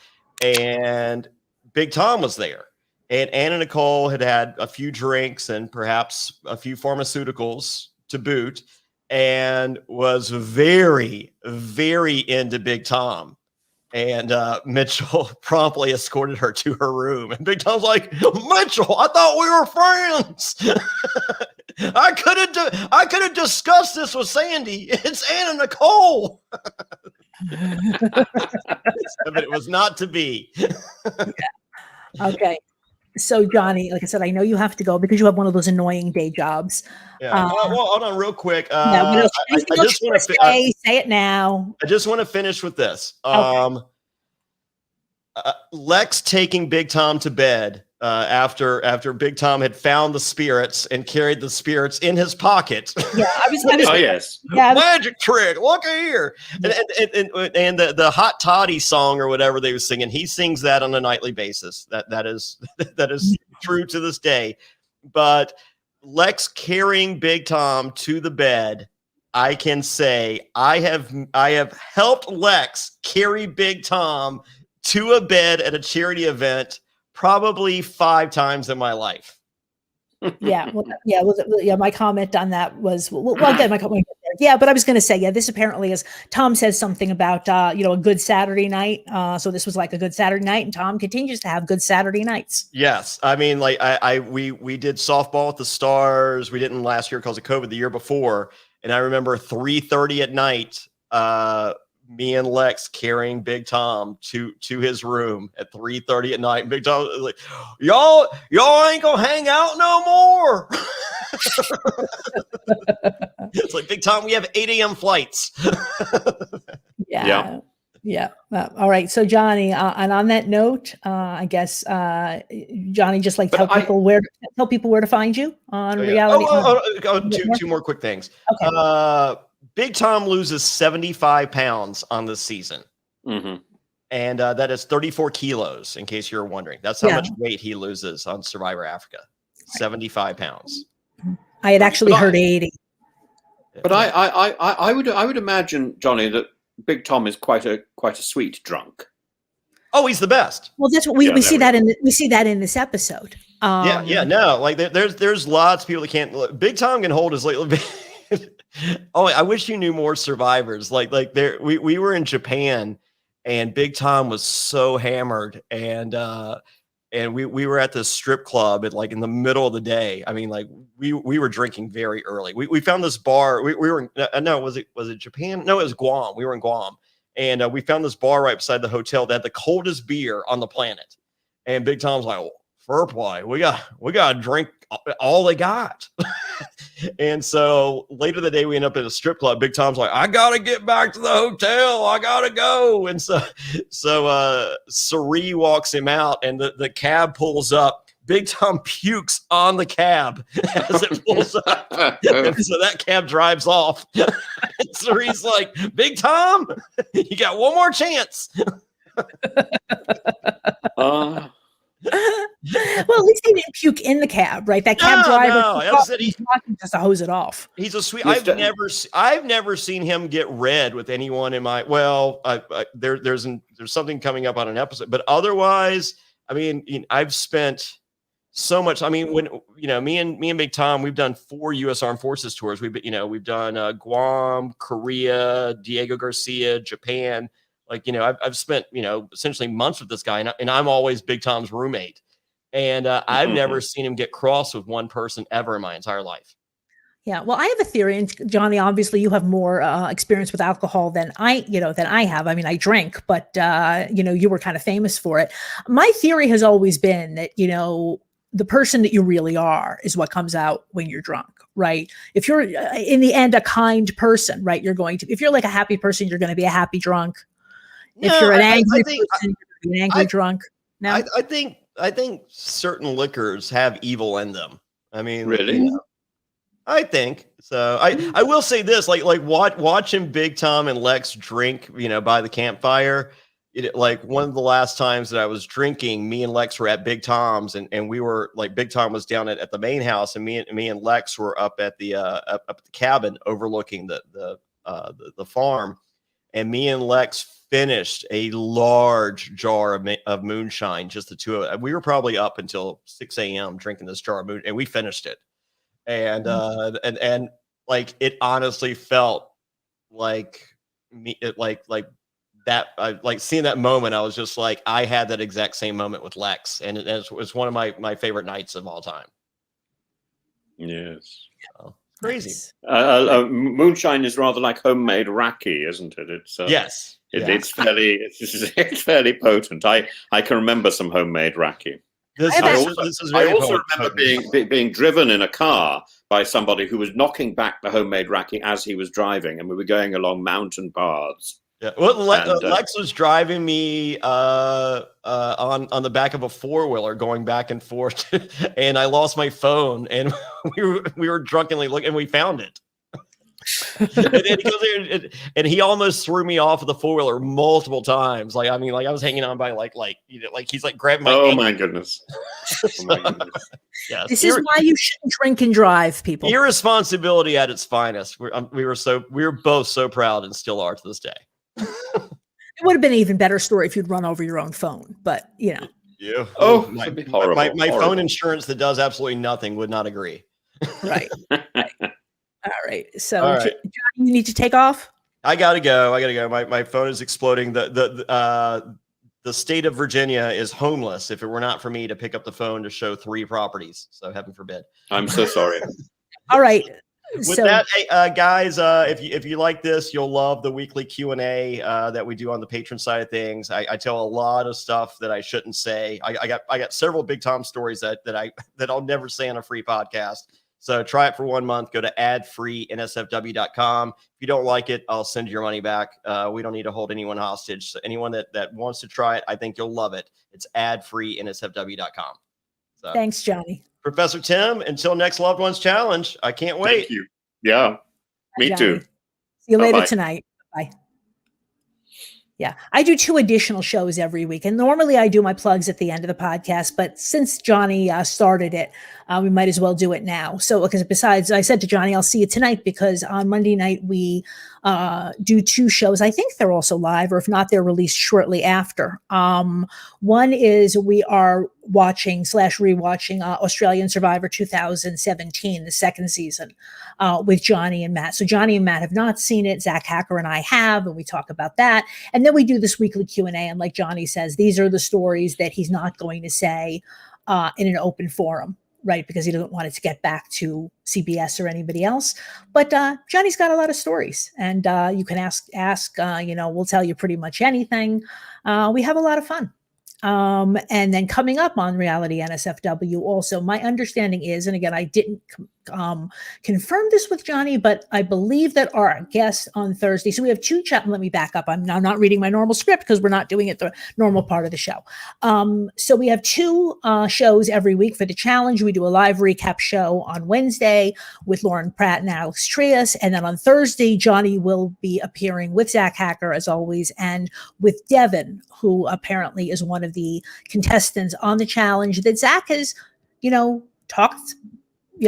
and Big Tom was there. And Anna Nicole had a few drinks and perhaps a few pharmaceuticals to boot, and was very, very into Big Tom. And Mitchell promptly escorted her to her room. And Big Tom's like, Mitchell, I thought we were friends. I could have discussed this with Sandy. It's Anna Nicole. But it was not to be. Okay. So, Jonny, like I said, I know you have to go because you have one of those annoying day jobs. Yeah. Well, hold on real quick. I just want to say it now. I just want to finish with this. Okay. Lex taking Big Tom to bed after Big Tom had found the spirits and carried the spirits in his pocket. Yeah, yes. Yeah, magic trick. Look here. And the Hot Toddy song or whatever they were singing, he sings that on a nightly basis. That is true to this day. But Lex carrying Big Tom to the bed, I can say I have helped Lex carry Big Tom to a bed at a charity event probably 5 times in my life. My comment on that was again, my comment. Yeah, but I was going to say, this apparently is Tom says something about a good Saturday night. So this was like a good Saturday night, and Tom continues to have good Saturday nights. Yes, I mean, like we did softball with the Stars. We didn't last year because of COVID. The year before, And I remember 3:30 at night, me and Lex carrying Big Tom to his room at 3:30 at night. And Big Tom was like, y'all ain't gonna hang out no more. It's like, Big Tom, we have 8 a.m. flights. Yeah. All right. So Jonny, and on that note, I guess Jonny, just like tell people where to find you on reality. Two more quick things. Okay. Big Tom loses 75 pounds on this season. Mm-hmm. And that is 34 kilos, in case you're wondering. That's how much weight he loses on Survivor Africa. 75 pounds. I had actually heard 80. But I would imagine, Jonny, that Big Tom is quite a sweet drunk. Oh, he's the best. Well, that's what we see that in this episode. No, like there's lots of people that can't. Big Tom can hold his like. Oh, I wish you knew more survivors. Like there, we were in Japan, and Big Tom was so hammered, and we were at this strip club at like in the middle of the day. I mean, like we were drinking very early. We found this bar. We were in, no, was it Japan? No, it was Guam. We were in Guam, and we found this bar right beside the hotel that had the coldest beer on the planet. And Big Tom's like, Fairplay, we got to drink all they got. And so later the day, we end up at a strip club. Big Tom's like, I got to get back to the hotel. I got to go. And so Sari walks him out, and the cab pulls up. Big Tom pukes on the cab as it pulls up. And so that cab drives off. And Sari's like, Big Tom, you got one more chance. Well, at least he didn't puke in the cab, right? That cab driver, he's talking just to hose it off. He's a sweet. I've never seen him get red with anyone in my. Well, there's something coming up on an episode, but otherwise, I mean, I've spent so much. I mean, when me and Big Tom, we've done 4 U.S. Armed Forces tours. We've done Guam, Korea, Diego Garcia, Japan. Like, I've spent, essentially months with this guy, and I'm always Big Tom's roommate. And I've never seen him get cross with one person ever in my entire life. Yeah. Well, I have a theory, and Jonny, obviously you have more experience with alcohol than I have. I mean, I drink, but, you were kind of famous for it. My theory has always been that, the person that you really are is what comes out when you're drunk, right? If you're in the end a kind person, right, if you're like a happy person, you're going to be a happy drunk. If you're an angry person, you're going to be an angry drunk. No, I think certain liquors have evil in them. I mean, really? I think so. I will say this, like watching Big Tom and Lex drink, by the campfire. Like one of the last times that I was drinking, me and Lex were at Big Tom's, and we were like, Big Tom was down at the main house, and me and Lex were up at the up at the cabin overlooking the farm, and me and Lex finished a large jar of moonshine, just the two of us. We were probably up until 6 a.m. drinking this jar of moon, and we finished it. And and like it honestly felt like me, like that. Like seeing that moment, I was just like, I had that exact same moment with Lex, and it was one of my favorite nights of all time. Yes. So, crazy. Moonshine is rather like homemade raki, isn't it? It's yes. It's fairly potent. I can remember some homemade raki. I also remember being driven in a car by somebody who was knocking back the homemade raki as he was driving, and we were going along mountain paths. Yeah, well, Lex was driving me on the back of a 4-wheeler going back and forth, and I lost my phone, and we were drunkenly looking, and we found it. and he almost threw me off of the 4-wheeler multiple times. Like, I mean, like I was hanging on by like he's like grabbing my ankle. My goodness. Oh my goodness. Yes. This is why you shouldn't drink and drive, people. Irresponsibility at its finest. We were both so proud, and still are to this day. It would have been an even better story if you'd run over your own phone, but Yeah. Oh, my phone insurance that does absolutely nothing would not agree. Right. All right. So, Jonny, you need to take off. I gotta go. My phone is exploding. The state of Virginia is homeless. If it were not for me to pick up the phone to show 3 properties, so heaven forbid. I'm so sorry. All right. With that, hey, guys, if you like this, you'll love the weekly Q&A that we do on the patron side of things. I tell a lot of stuff that I shouldn't say. I got several big Tom stories that I'll never say on a free podcast. So try it for 1 month. Go to adfree.nsfw.com. If you don't like it, I'll send your money back. We don't need to hold anyone hostage. So anyone that wants to try it, I think you'll love it. It's adfree.nsfw.com. So, thanks, Johnny. Professor Tim, until next Loved Ones Challenge, I can't wait. Thank you. Yeah, me too. See you later Bye-bye. tonight. Bye. Yeah, I do 2 additional shows every week. And normally I do my plugs at the end of the podcast. But since Johnny started it, we might as well do it now. So, because besides, I said to Johnny, I'll see you tonight, because on Monday night we do 2 shows. I think they're also live, or if not, they're released shortly after. One is we are watching / rewatching Australian Survivor 2017, the 2nd season, with Jonny and Matt. So Jonny and Matt have not seen it. Zach Hacker and I have, and we talk about that. And then we do this weekly Q&A. And like Jonny says, these are the stories that he's not going to say in an open forum, right? Because he doesn't want it to get back to CBS or anybody else. But Jonny's got a lot of stories, and you can ask, we'll tell you pretty much anything. We have a lot of fun. And then coming up on Reality NSFW also, my understanding is, and again, I didn't confirm this with Jonny, but I believe that our guest on Thursday, so we have 2 let me back up. I'm now not reading my normal script because we're not doing it the normal part of the show. So we have 2 shows every week for the challenge. We do a live recap show on Wednesday with Lauren Pratt and Alex Trias. And then on Thursday, Jonny will be appearing with Zach Hacker, as always, and with Devin, who apparently is one of the contestants on the challenge that Zach has,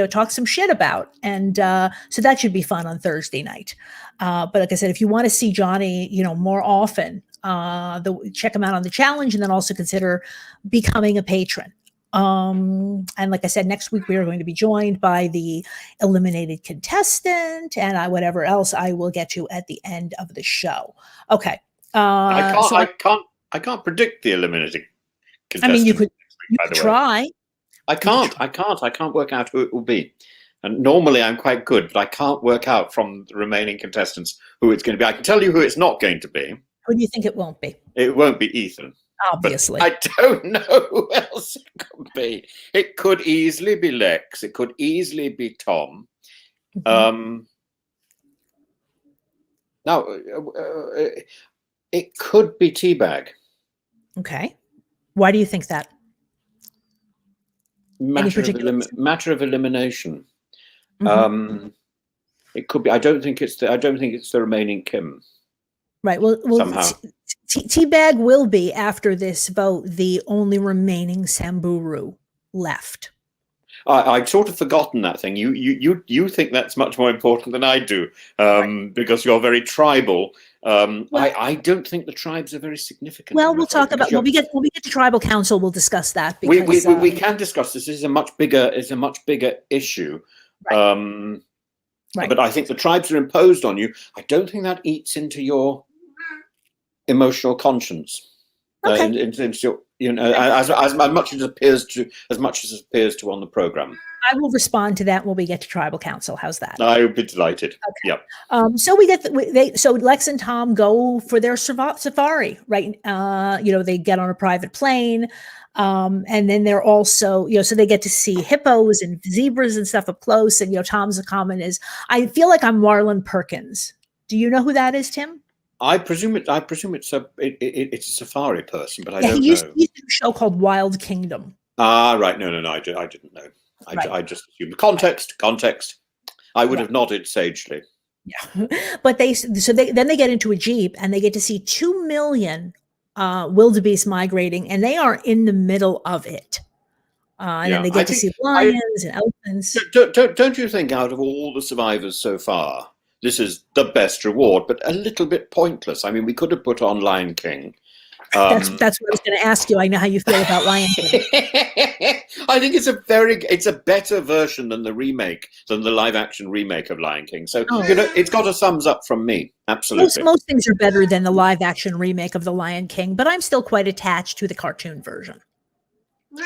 talked some shit about. And so that should be fun on Thursday night. But like I said, if you want to see Jonny, more often, check him out on the challenge, and then also consider becoming a patron. And like I said, next week we are going to be joined by the eliminated contestant, and whatever else I will get to at the end of the show. Okay. I can't predict the eliminating contestant. I mean, you could try. I can't work out who it will be. And normally I'm quite good, but I can't work out from the remaining contestants who it's going to be. I can tell you who it's not going to be. Who do you think it won't be? It won't be Ethan. Obviously. But I don't know who else it could be. It could easily be Lex. It could easily be Tom. Mm-hmm. Now, it could be Teabag. Okay. Why do you think that? Matter of elimination. Mm-hmm. It could be. I don't think it's the remaining Kim. Right. Well, somehow Teabag will be, after this vote, the only remaining Samburu left. I'd sort of forgotten that thing. You think that's much more important than I do, right, because you're very tribal. I don't think the tribes are very significant. Well, we'll talk about when we get to tribal council. We'll discuss that. Because, we can discuss this. This is a much bigger issue. Right. Right. But I think the tribes are imposed on you. I don't think that eats into your emotional conscience. Okay. Into your, as much as it appears to on the program. I will respond to that when we get to tribal council. How's that? I would be delighted. Okay. Yep. So we get so Lex and Tom go for their safari, right? They get on a private plane, and then they're also, so they get to see hippos and zebras and stuff up close. And Tom's comment is, I feel like I'm Marlon Perkins. Do you know who that is, Tim? I presume it's a safari person, but I don't know. He used to do a show called Wild Kingdom. Ah, right. No, I didn't know. I just assumed context. I would have nodded sagely. Yeah, but they get into a Jeep and they get to see 2 million wildebeest migrating, and they are in the middle of it. And then they get to see lions and elephants. Don't you think, out of all the survivors so far, this is the best reward, but a little bit pointless? I mean, we could have put on Lion King. That's what I was going to ask you. I know how you feel about Lion King. I think it's a better version than the live action remake of Lion King. So it's got a thumbs up from me. Absolutely. Most things are better than the live action remake of The Lion King, but I'm still quite attached to the cartoon version.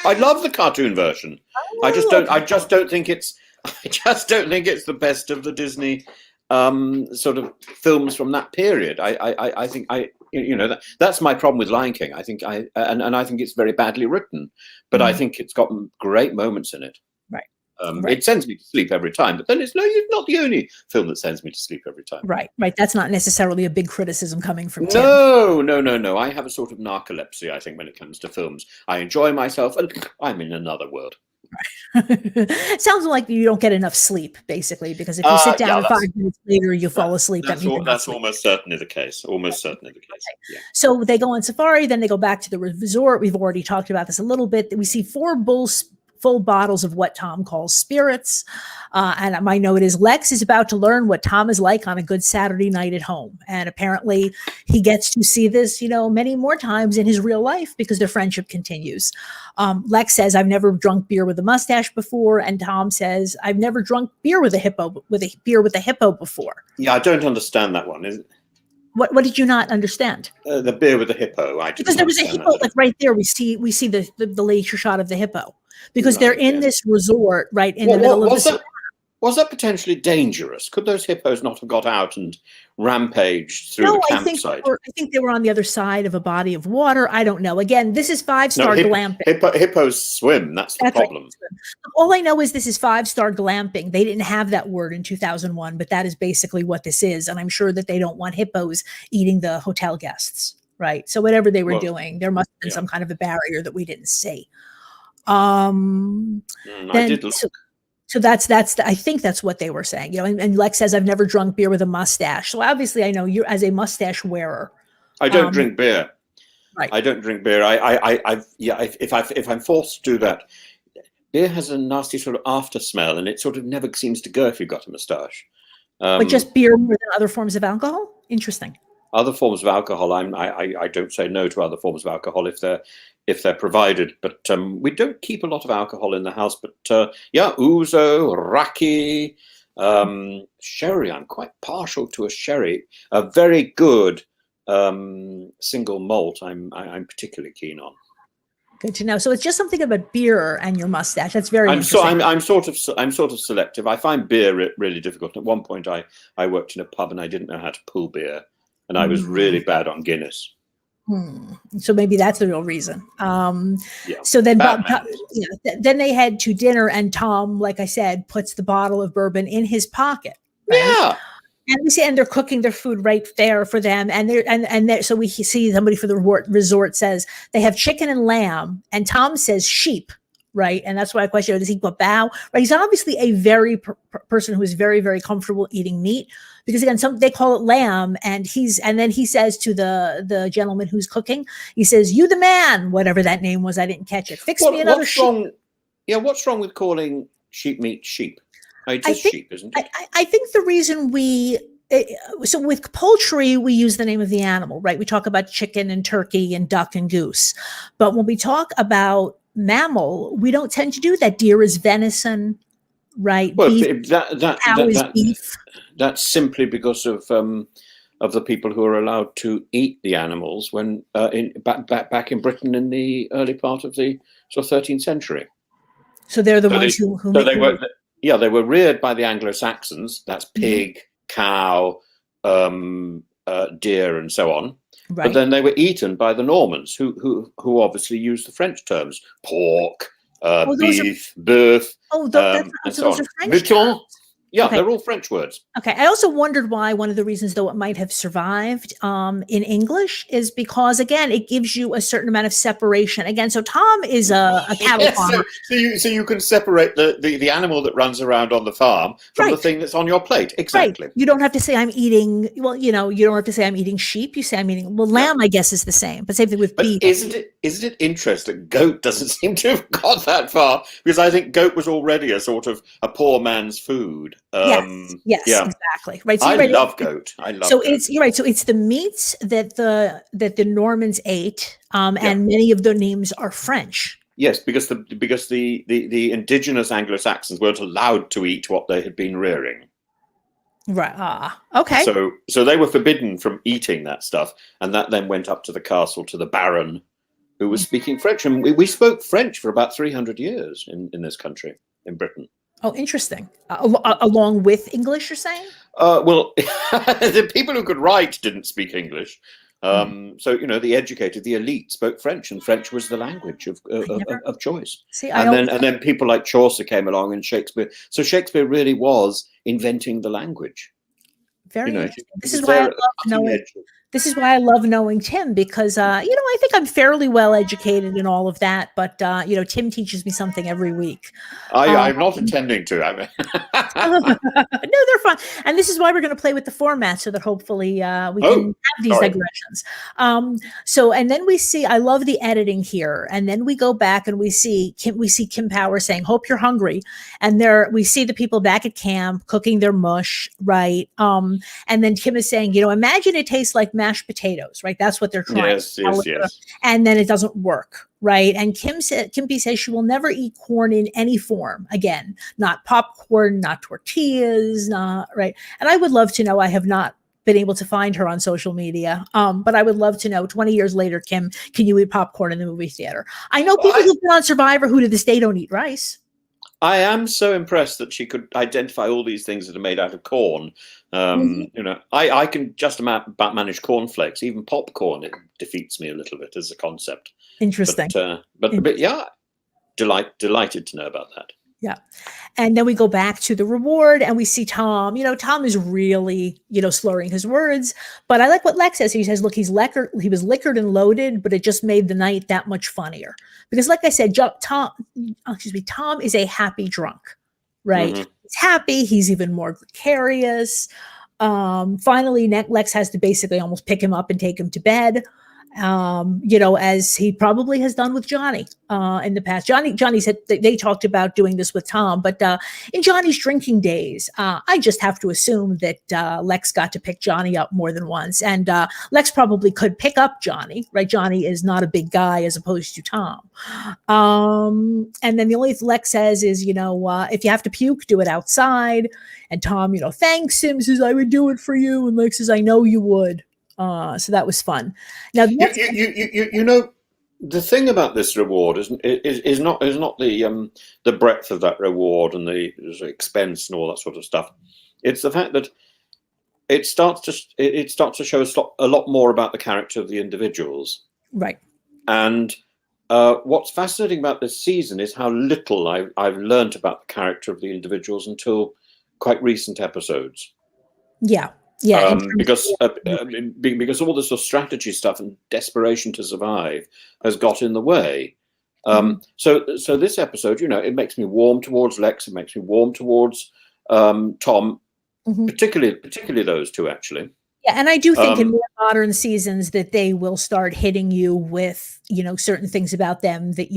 I love the cartoon version. I just don't think it's I just don't think it's the best of the Disney sort of films from that period. I think that's my problem with Lion King. I think I think it's very badly written, but I think it's got great moments in it. Right. It sends me to sleep every time, but then it's not the only film that sends me to sleep every time. Right. That's not necessarily a big criticism coming from Tim. No. I have a sort of narcolepsy, I think, when it comes to films. I enjoy myself, and I'm in another world. Right. Sounds like you don't get enough sleep, basically, because if you sit down and 5 minutes later you fall asleep, that's almost certainly the case. Almost certainly the case. Okay. Yeah. So they go on safari, then they go back to the resort. We've already talked about this a little bit. We see 4 full bottles of what Tom calls spirits. And my note is Lex is about to learn what Tom is like on a good Saturday night at home. And apparently he gets to see this, many more times in his real life because their friendship continues. Lex says, I've never drunk beer with a mustache before. And Tom says, I've never drunk beer with a hippo before. Yeah, I don't understand that one. What did you not understand? The beer with the hippo. Because there was a hippo, like right there. We see the later shot of the hippo because they're in this resort, right in the middle of the. Was that potentially dangerous? Could those hippos not have got out and rampaged through the campsite? I think they were on the other side of a body of water. I don't know. Again, this is 5-star glamping. Hippos swim. That's the problem. Right. All I know is this is 5-star glamping. They didn't have that word in 2001, but that is basically what this is. And I'm sure that they don't want hippos eating the hotel guests, right? So whatever they were doing, there must have been some kind of a barrier that we didn't see. I did look. So I think that's what they were saying, and Lex says, I've never drunk beer with a mustache. So obviously I know you as a mustache wearer. I don't drink beer. Right. I don't drink beer. If I'm forced to do that, beer has a nasty sort of after smell and it sort of never seems to go if you've got a mustache. But just beer more than other forms of alcohol? Interesting. Other forms of alcohol, I don't say no to other forms of alcohol if they're provided. But we don't keep a lot of alcohol in the house. But ouzo, raki, sherry. I'm quite partial to a sherry. A very good single malt. I'm particularly keen on. Good to know. So it's just something about beer and your mustache. That's very interesting. I'm sort of selective. I find beer really difficult. At one point, I worked in a pub and I didn't know how to pull beer. And I was really bad on Guinness. So maybe that's the real reason. So then, then they head to dinner, and Tom, like I said, puts the bottle of bourbon in his pocket. Right? Yeah. And they're cooking their food right there for them. So we see somebody for the resort says they have chicken and lamb, and Tom says sheep. Right. And that's why I question, does he go bow? Right. He's obviously a very person who is very, very comfortable eating meat because, again, they call it lamb. And then he says to the gentleman who's cooking, he says, you the man, whatever that name was. I didn't catch it. Me another sheep. What's wrong with calling sheep meat sheep? It is sheep, isn't it? I think the reason so with poultry, we use the name of the animal, right? We talk about chicken and turkey and duck and goose. But when we talk about mammal, we don't tend to do that. Deer is venison, right? Well, beef, cow is beef. That's simply because of the people who are allowed to eat the animals when back in Britain in the early part of the sort of 13th century. So they're the ones who they were reared by the Anglo-Saxons. That's pig, cow, deer, and so on. Right. But then they were eaten by the Normans, who obviously used the French terms: pork, beef, bœuf, and so on. French terms. Yeah, okay. They're all French words. Okay. I also wondered why one of the reasons, though, it might have survived in English is because, again, it gives you a certain amount of separation. Again, so Tom is a cattle farmer. So you can separate the animal that runs around on the farm from the thing that's on your plate. Exactly. Right. You don't have to say I'm eating, you don't have to say I'm eating sheep. You say I'm eating, lamb, I guess, is the same. But same thing with beef. Isn't it interesting? Goat doesn't seem to have got that far because I think goat was already a sort of a poor man's food. Yes, exactly. Right. So I love goat. So you're right. So it's the meats that the Normans ate, and many of the names are French. Yes, because the indigenous Anglo-Saxons weren't allowed to eat what they had been rearing. Right. Okay. So they were forbidden from eating that stuff, and that then went up to the castle to the baron, who was speaking French, and we spoke French for about 300 years in this country, in Britain. Oh, interesting. Along with English, you're saying? Well, the people who could write didn't speak English. So, you know, the educated, the elite spoke French, and French was the language of choice. See, and then people like Chaucer came along, and Shakespeare. So Shakespeare really was inventing the language. Very You know, interesting. This is why I love knowing Tim, because I think I'm fairly well educated in all of that, but Tim teaches me something every week. I'm not intending to. No, they're fun, and this is why we're going to play with the format, so that hopefully we can have these digressions. And then we see. I love the editing here, and then we go back and we see Kim Power saying, "Hope you're hungry," and we see the people back at camp cooking their mush, right? And then Kim is saying, imagine it tastes like mashed potatoes, right? That's what they're trying. Yes. And then it doesn't work, right? And Kimby says she will never eat corn in any form again, not popcorn, not tortillas, not right. And I would love to know. I have not been able to find her on social media, but I would love to know. 20 years later, Kim, can you eat popcorn in the movie theater? I know people who've been on Survivor who to this day don't eat rice. I am so impressed that she could identify all these things that are made out of corn. I can just about manage cornflakes. Even popcorn, it defeats me a little bit as a concept. Interesting. But yeah, delighted to know about that. Yeah. And then we go back to the reward and we see Tom. Tom is really, slurring his words. But I like what Lex says. He says, look, he was liquored and loaded, but it just made the night that much funnier. Because like I said, Tom is a happy drunk, right? Mm-hmm. He's happy. He's even more gregarious. Finally, Lex has to basically almost pick him up and take him to bed. As he probably has done with Jonny in the past. Johnny said they talked about doing this with Tom, but in Johnny's drinking days, I just have to assume that Lex got to pick Jonny up more than once, and Lex probably could pick up Jonny, right? Jonny is not a big guy as opposed to Tom. And then the only thing Lex says is, if you have to puke, do it outside. And Tom, thanks him, says, I would do it for you. And Lex says, I know you would. So that was fun. Now, the thing about this reward is not the breadth of that reward and the expense and all that sort of stuff. It's the fact that it starts to show a lot more about the character of the individuals. Right. And what's fascinating about this season is how little I've learned about the character of the individuals until quite recent episodes. Yeah. Yeah, because all this sort of strategy stuff and desperation to survive has got in the way. So this episode, it makes me warm towards Lex. It makes me warm towards Tom, particularly those two, actually. Yeah, and I do think in more modern seasons that they will start hitting you with, certain things about them that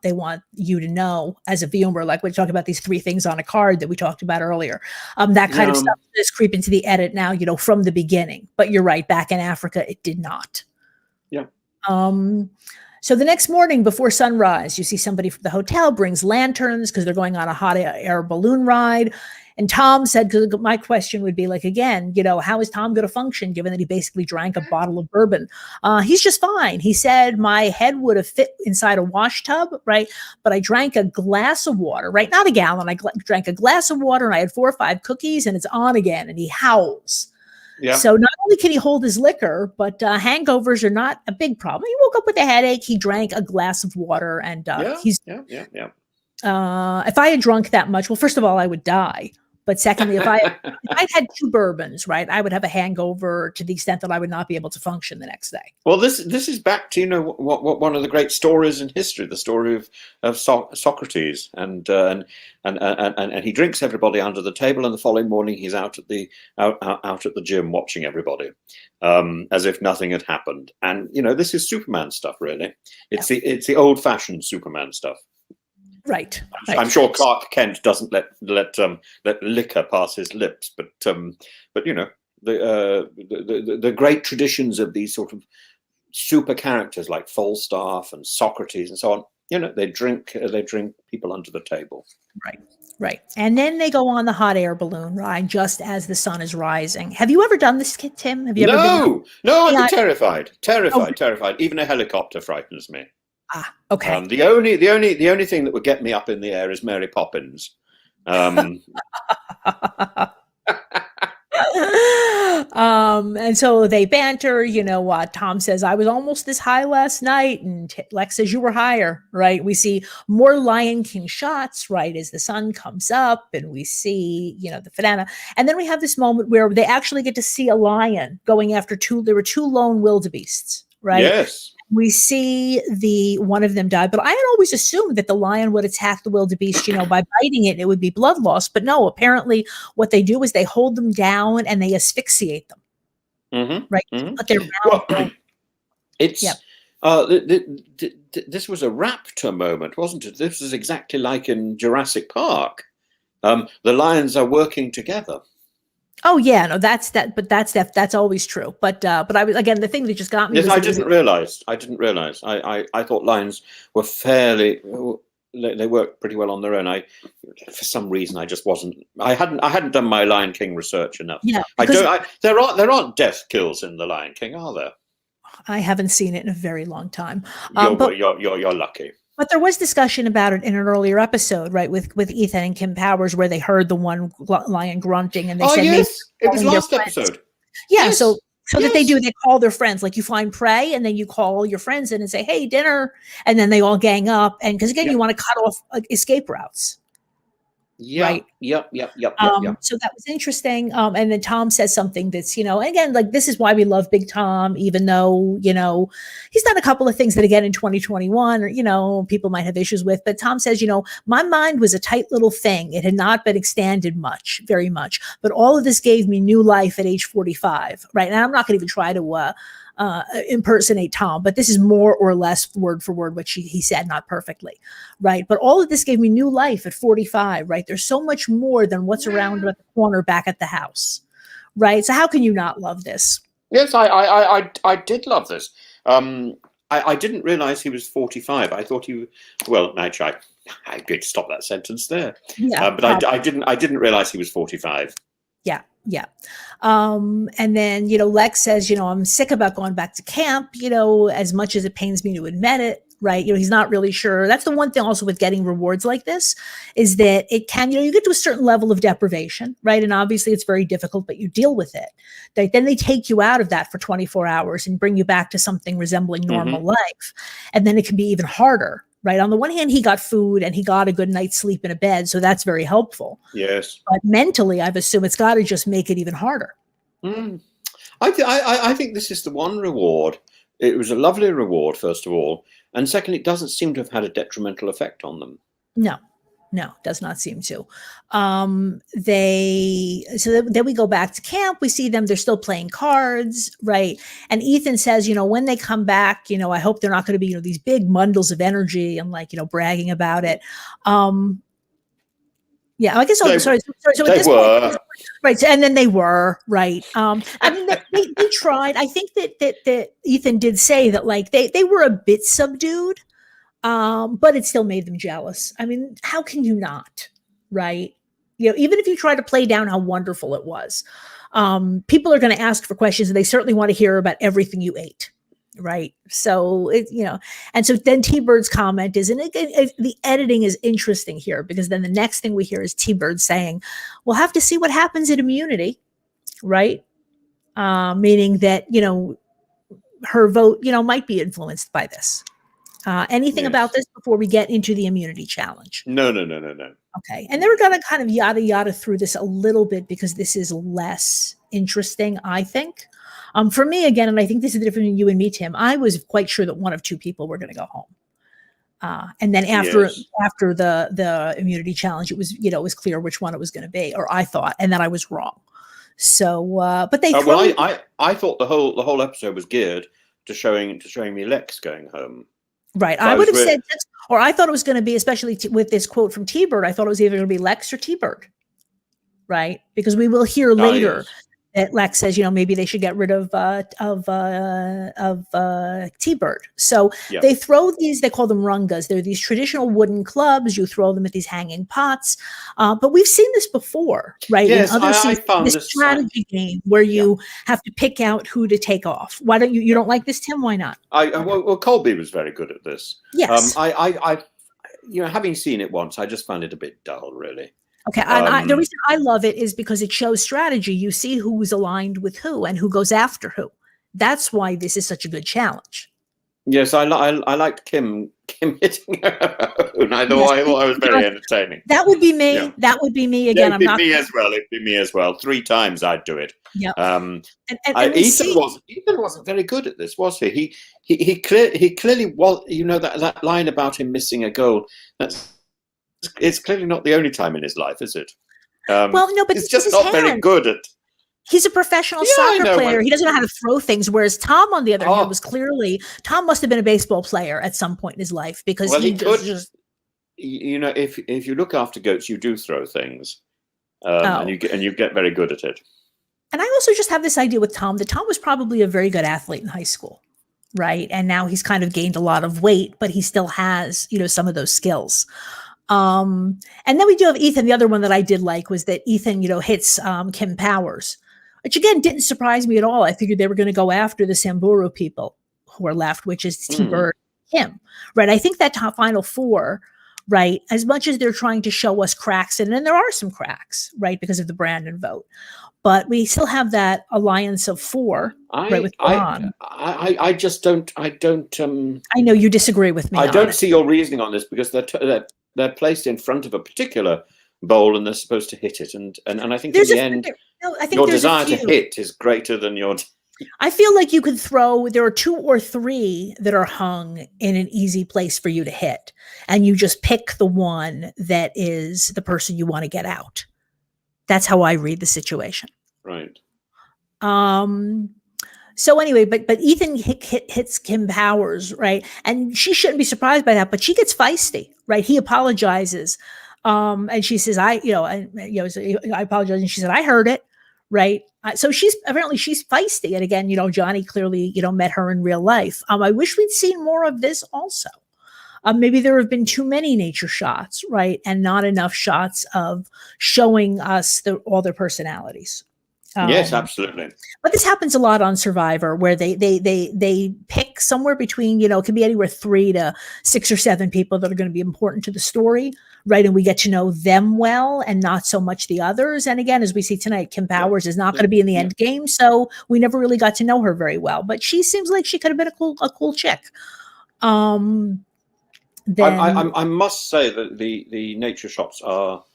they want you to know as a viewer. Like we talk about these 3 things on a card that we talked about earlier. That kind of stuff does creep into the edit now, from the beginning. But you're right, back in Africa, it did not. Yeah. So the next morning before sunrise, you see somebody from the hotel brings lanterns because they're going on a hot air balloon ride. And Tom said, because my question would be like, again, how is Tom going to function given that he basically drank a bottle of bourbon? He's just fine. He said, my head would have fit inside a wash tub, right? But I drank a glass of water, right? Not a gallon. I drank a glass of water and I had 4 or 5 cookies and it's on again. And he howls. Yeah. So not only can he hold his liquor, but hangovers are not a big problem. He woke up with a headache. He drank a glass of water and he's. Yeah. If I had drunk that much, well, first of all, I would die. But secondly, if I'd had 2 bourbons, right, I would have a hangover to the extent that I would not be able to function the next day. Well, this is back to what one of the great stories in history, the story of Socrates, and he drinks everybody under the table, and the following morning he's out at the gym watching everybody, as if nothing had happened. And this is Superman stuff, really. It's the old-fashioned Superman stuff. Right. I'm sure Clark Kent doesn't let liquor pass his lips, but the great traditions of these sort of super characters like Falstaff and Socrates and so on, they drink people under the table. Right. And then they go on the hot air balloon ride just as the sun is rising. Have you ever done this, Tim? Have you ever been? No, I'm terrified. Even a helicopter frightens me. Okay. The only thing that would get me up in the air is Mary Poppins, Um, And so they banter, Tom says, I was almost this high last night. And Lex says, you were higher, right? We see more Lion King shots, right? As the sun comes up and we see, the banana. And then we have this moment where they actually get to see a lion going after there were two lone wildebeests, right? yes. We see one of them die, but I had always assumed that the lion would attack the wildebeest, by biting it, it would be blood loss. But no, apparently what they do is they hold them down and they asphyxiate them. Mm-hmm. Right? Mm-hmm. But they're Well, it's this was a raptor moment, wasn't it? This is exactly like in Jurassic Park. The lions are working together. Oh yeah, no, that's always true. But I was, again, the thing that just got me. Yes, was I didn't realize. I thought lions were fairly. They worked pretty well on their own. For some reason, I just wasn't. I hadn't done my Lion King research enough. Yeah, there aren't death kills in the Lion King, are there? I haven't seen it in a very long time. You're lucky. But there was discussion about it in an earlier episode, right, with Ethan and Kim Powers, where they heard the one lion grunting, and they said, yes, it was last friends. episode. Yeah, yes. so that they call their friends, like you find prey, and then you call your friends in and say, "Hey, dinner," and then they all gang up, and because again, you want to cut off escape routes. Yeah. Right. Yep. So that was interesting. And then Tom says something that's, again, like, this is why we love Big Tom, even though, he's done a couple of things that again in 2021, or, people might have issues with. But Tom says, my mind was a tight little thing. It had not been expanded very much. But all of this gave me new life at age 45. Right. And I'm not going to even try to impersonate Tom, but this is more or less word for word what he said, not perfectly, right? But all of this gave me new life at 45, right? There's so much more than what's around at the corner back at the house, right? So how can you not love this? Yes, I did love this. I didn't realize he was 45. I thought actually, I could stop that sentence there. Yeah, but I didn't realize he was 45. Yeah. And then, Lex says, I'm sick about going back to camp, as much as it pains me to admit it, right? He's not really sure. That's the one thing also with getting rewards like this is that it can, you get to a certain level of deprivation, right? And obviously it's very difficult, but you deal with it. Then they take you out of that for 24 hours and bring you back to something resembling normal life. And then it can be even harder. Right. On the one hand, he got food and he got a good night's sleep in a bed. So that's very helpful. Yes. But mentally, I've assumed it's got to just make it even harder. I think this is the one reward. It was a lovely reward, first of all. And second, it doesn't seem to have had a detrimental effect on them. No, does not seem to. Then we go back to camp. We see them, they're still playing cards, right? And Ethan says, when they come back, I hope they're not going to be, these big bundles of energy and bragging about it. Yeah, I guess. Sorry. So at this point, right? And then they were right. I mean, they tried. I think that Ethan did say that they were a bit subdued. But it still made them jealous. I mean, how can you not, right? Even if you try to play down how wonderful it was, people are going to ask for questions and they certainly want to hear about everything you ate, right? So, and so then T-Bird's comment is, and the editing is interesting here because then the next thing we hear is T-Bird saying, we'll have to see what happens at immunity, right? Meaning that, her vote, might be influenced by this. Anything about this before we get into the immunity challenge? No. Okay. And then we're going to kind of yada through this a little bit because this is less interesting, I think. For me, again, and I think this is the difference between you and me, Tim, I was quite sure that one of two people were going to go home. And then after the immunity challenge, it was, it was clear which one it was going to be, or I thought, and then I was wrong. So, but they I thought the whole episode was geared to showing me Lex going home. Right. I would have said, or I thought it was going to be, especially with this quote from T-Bird, I thought it was either going to be Lex or T-Bird. Right. Because we will hear later that Lex says, maybe they should get rid of T-Bird. So they throw these, they call them rungas. They're these traditional wooden clubs. You throw them at these hanging pots. But we've seen this before, right? Yes, in other seasons, this strategy game where you have to pick out who to take off. Why don't you don't like this, Tim? Why not? Well, Colby was very good at this. Yes. I having seen it once, I just found it a bit dull, really. Okay, and the reason I love it is because it shows strategy. You see who's aligned with who and who goes after who. That's why this is such a good challenge. Yes, I liked Kim hitting her own. I thought I was very entertaining. That would be me. Yeah. That would be me again. It'd be me as well. 3 times I'd do it. Yeah. Ethan wasn't very good at this, was he? He clearly was. You know, that line about him missing a goal. It's clearly not the only time in his life, is it? Well, no, but it's just not very good at. He's a professional soccer player. He doesn't know how to throw things. Whereas Tom, on the other hand, Tom must have been a baseball player at some point in his life, because he just. You know, if you look after goats, you do throw things, and you get very good at it. And I also just have this idea with Tom that Tom was probably a very good athlete in high school, right? And now he's kind of gained a lot of weight, but he still has, some of those skills. And then we do have Ethan. The other one that I did like was that Ethan, hits Kim Powers, which again didn't surprise me at all. I figured they were going to go after the Samburu people who are left, which is T-Bird, Kim, right? I think that top final 4, right, as much as they're trying to show us cracks, and there are some cracks, right, because of the Brandon vote, but we still have that alliance of 4, right, with Ron. I just don't. I know you disagree with me. I don't see your reasoning on this, because they're placed in front of a particular bowl and they're supposed to hit it, and I think in the end, your desire to hit is greater than your. I feel like you could there are 2 or 3 that are hung in an easy place for you to hit, and you just pick the one that is the person you want to get out. That's how I read the situation. Right. So anyway, but Ethan hits Kim Powers, right? And she shouldn't be surprised by that, but she gets feisty, right? He apologizes. And she says, I apologize. And she said, I heard it. Right. So she's feisty. And again, Jonny clearly, met her in real life. I wish we'd seen more of this also. Maybe there have been too many nature shots, right? And not enough shots of showing us all their personalities. Yes, absolutely. But this happens a lot on Survivor, where they pick somewhere between, it can be anywhere 3 to 6 or 7 people that are going to be important to the story, right? And we get to know them well and not so much the others. And again, as we see tonight, Kim Powers is not going to be in the end game, so we never really got to know her very well. But she seems like she could have been a cool chick. I must say that the nature shots are.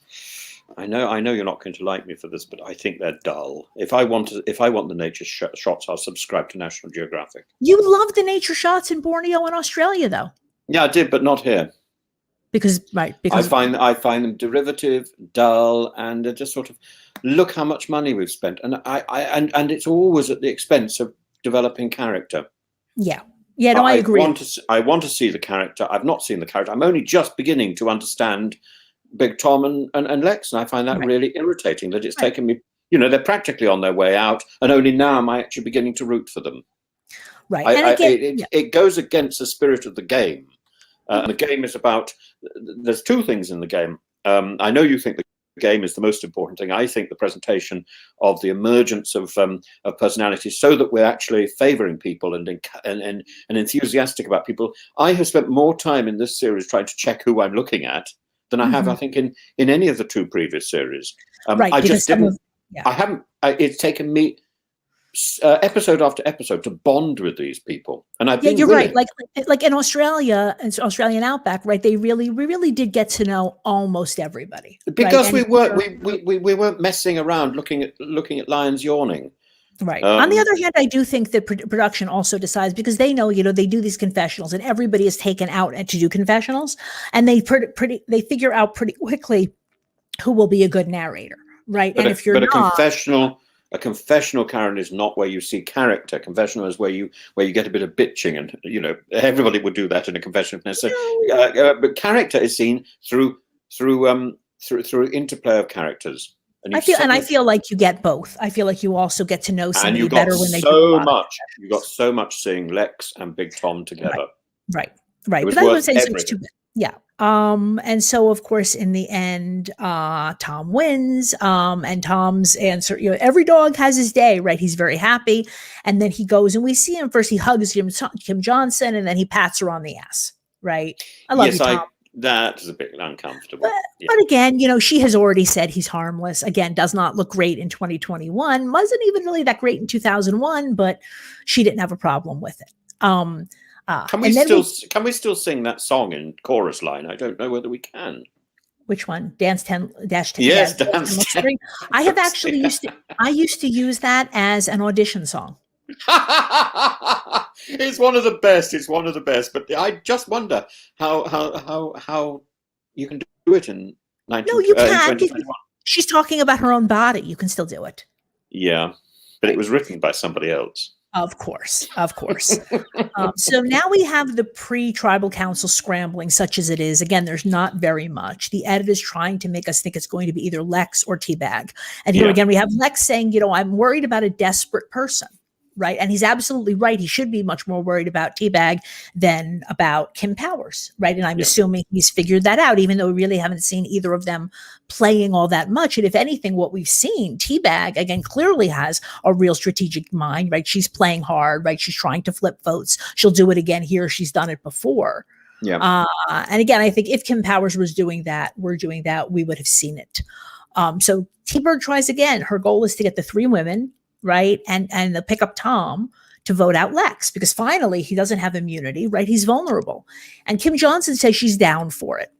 I know you're not going to like me for this, but I think they're dull. If I want the nature shots, I'll subscribe to National Geographic. You love the nature shots in Borneo and Australia, though. Yeah, I did, but not here. Because I find them derivative, dull, and just sort of look how much money we've spent, and and it's always at the expense of developing character. Yeah. Yeah, no, I agree. I want to see the character. I've not seen the character. I'm only just beginning to understand Big Tom and Lex, and I find that really irritating that it's taken me, they're practically on their way out, and only now am I actually beginning to root for them. Right. It goes against the spirit of the game. The game is about, there's 2 things in the game. I know you think the game is the most important thing. I think the presentation of the emergence of personalities, so that we're actually favoring people and enthusiastic about people. I have spent more time in this series trying to check who I'm looking at than I have, I think, in any of the 2 previous series. I just didn't. I haven't. It's taken me episode after episode to bond with these people, and I've been right. Like in Australia and Australian Outback, right? We really did get to know almost everybody, because we weren't messing around looking at lions yawning. Right. On the other hand, I do think that production also decides, because they know, they do these confessionals, and everybody is taken out to do confessionals, and they figure out pretty quickly who will be a good narrator, right? But and if you're not, a confessional, Karen, is not where you see character. Confessional is where you get a bit of bitching, and everybody would do that in a confessional. So, but character is seen through interplay of characters. I feel like you get both. I feel like you also get to know somebody better when they do much. You got so much seeing Lex and Big Tom together. Right. But I would say so it's too bad. Yeah. And so of course in the end, Tom wins. And Tom's answer, every dog has his day, right? He's very happy. And then he goes, and we see him first, he hugs Kim Johnson, and then he pats her on the ass. Right. I love you, Tom. That is a bit uncomfortable. But again, you know, she has already said he's harmless. Again, does not look great in 2021. Wasn't even really that great in 2001, but she didn't have a problem with it. Can we still sing that song in chorus line? I don't know whether we can. Which one? Dance 10 dash 10. Yes, Dance 10. I have actually used to use that as an audition song. It's one of the best. It's one of the best. But I just wonder how you can do it in 19. No, you can. 2021. She's talking about her own body. You can still do it. Yeah, but it was written by somebody else. Of course. So now we have the pre-tribal council scrambling, such as it is. Again, there's not very much. The editor's trying to make us think it's going to be either Lex or Teabag. And here again, we have Lex saying, you know, I'm worried about a desperate person. Right. And he's absolutely right. He should be much more worried about Teabag than about Kim Powers. Right. And I'm assuming he's figured that out, even though we really haven't seen either of them playing all that much. And if anything, what we've seen, Teabag, again, clearly has a real strategic mind. Right. She's playing hard. Right. She's trying to flip votes. She'll do it again here. She's done it before. Yeah. And again, I think if Kim Powers was doing that, we would have seen it. So T-Bird tries again. Her goal is to get the 3 women. Right. And they'll pick up Tom to vote out Lex because finally he doesn't have immunity. Right. He's vulnerable. And Kim Johnson says she's down for it.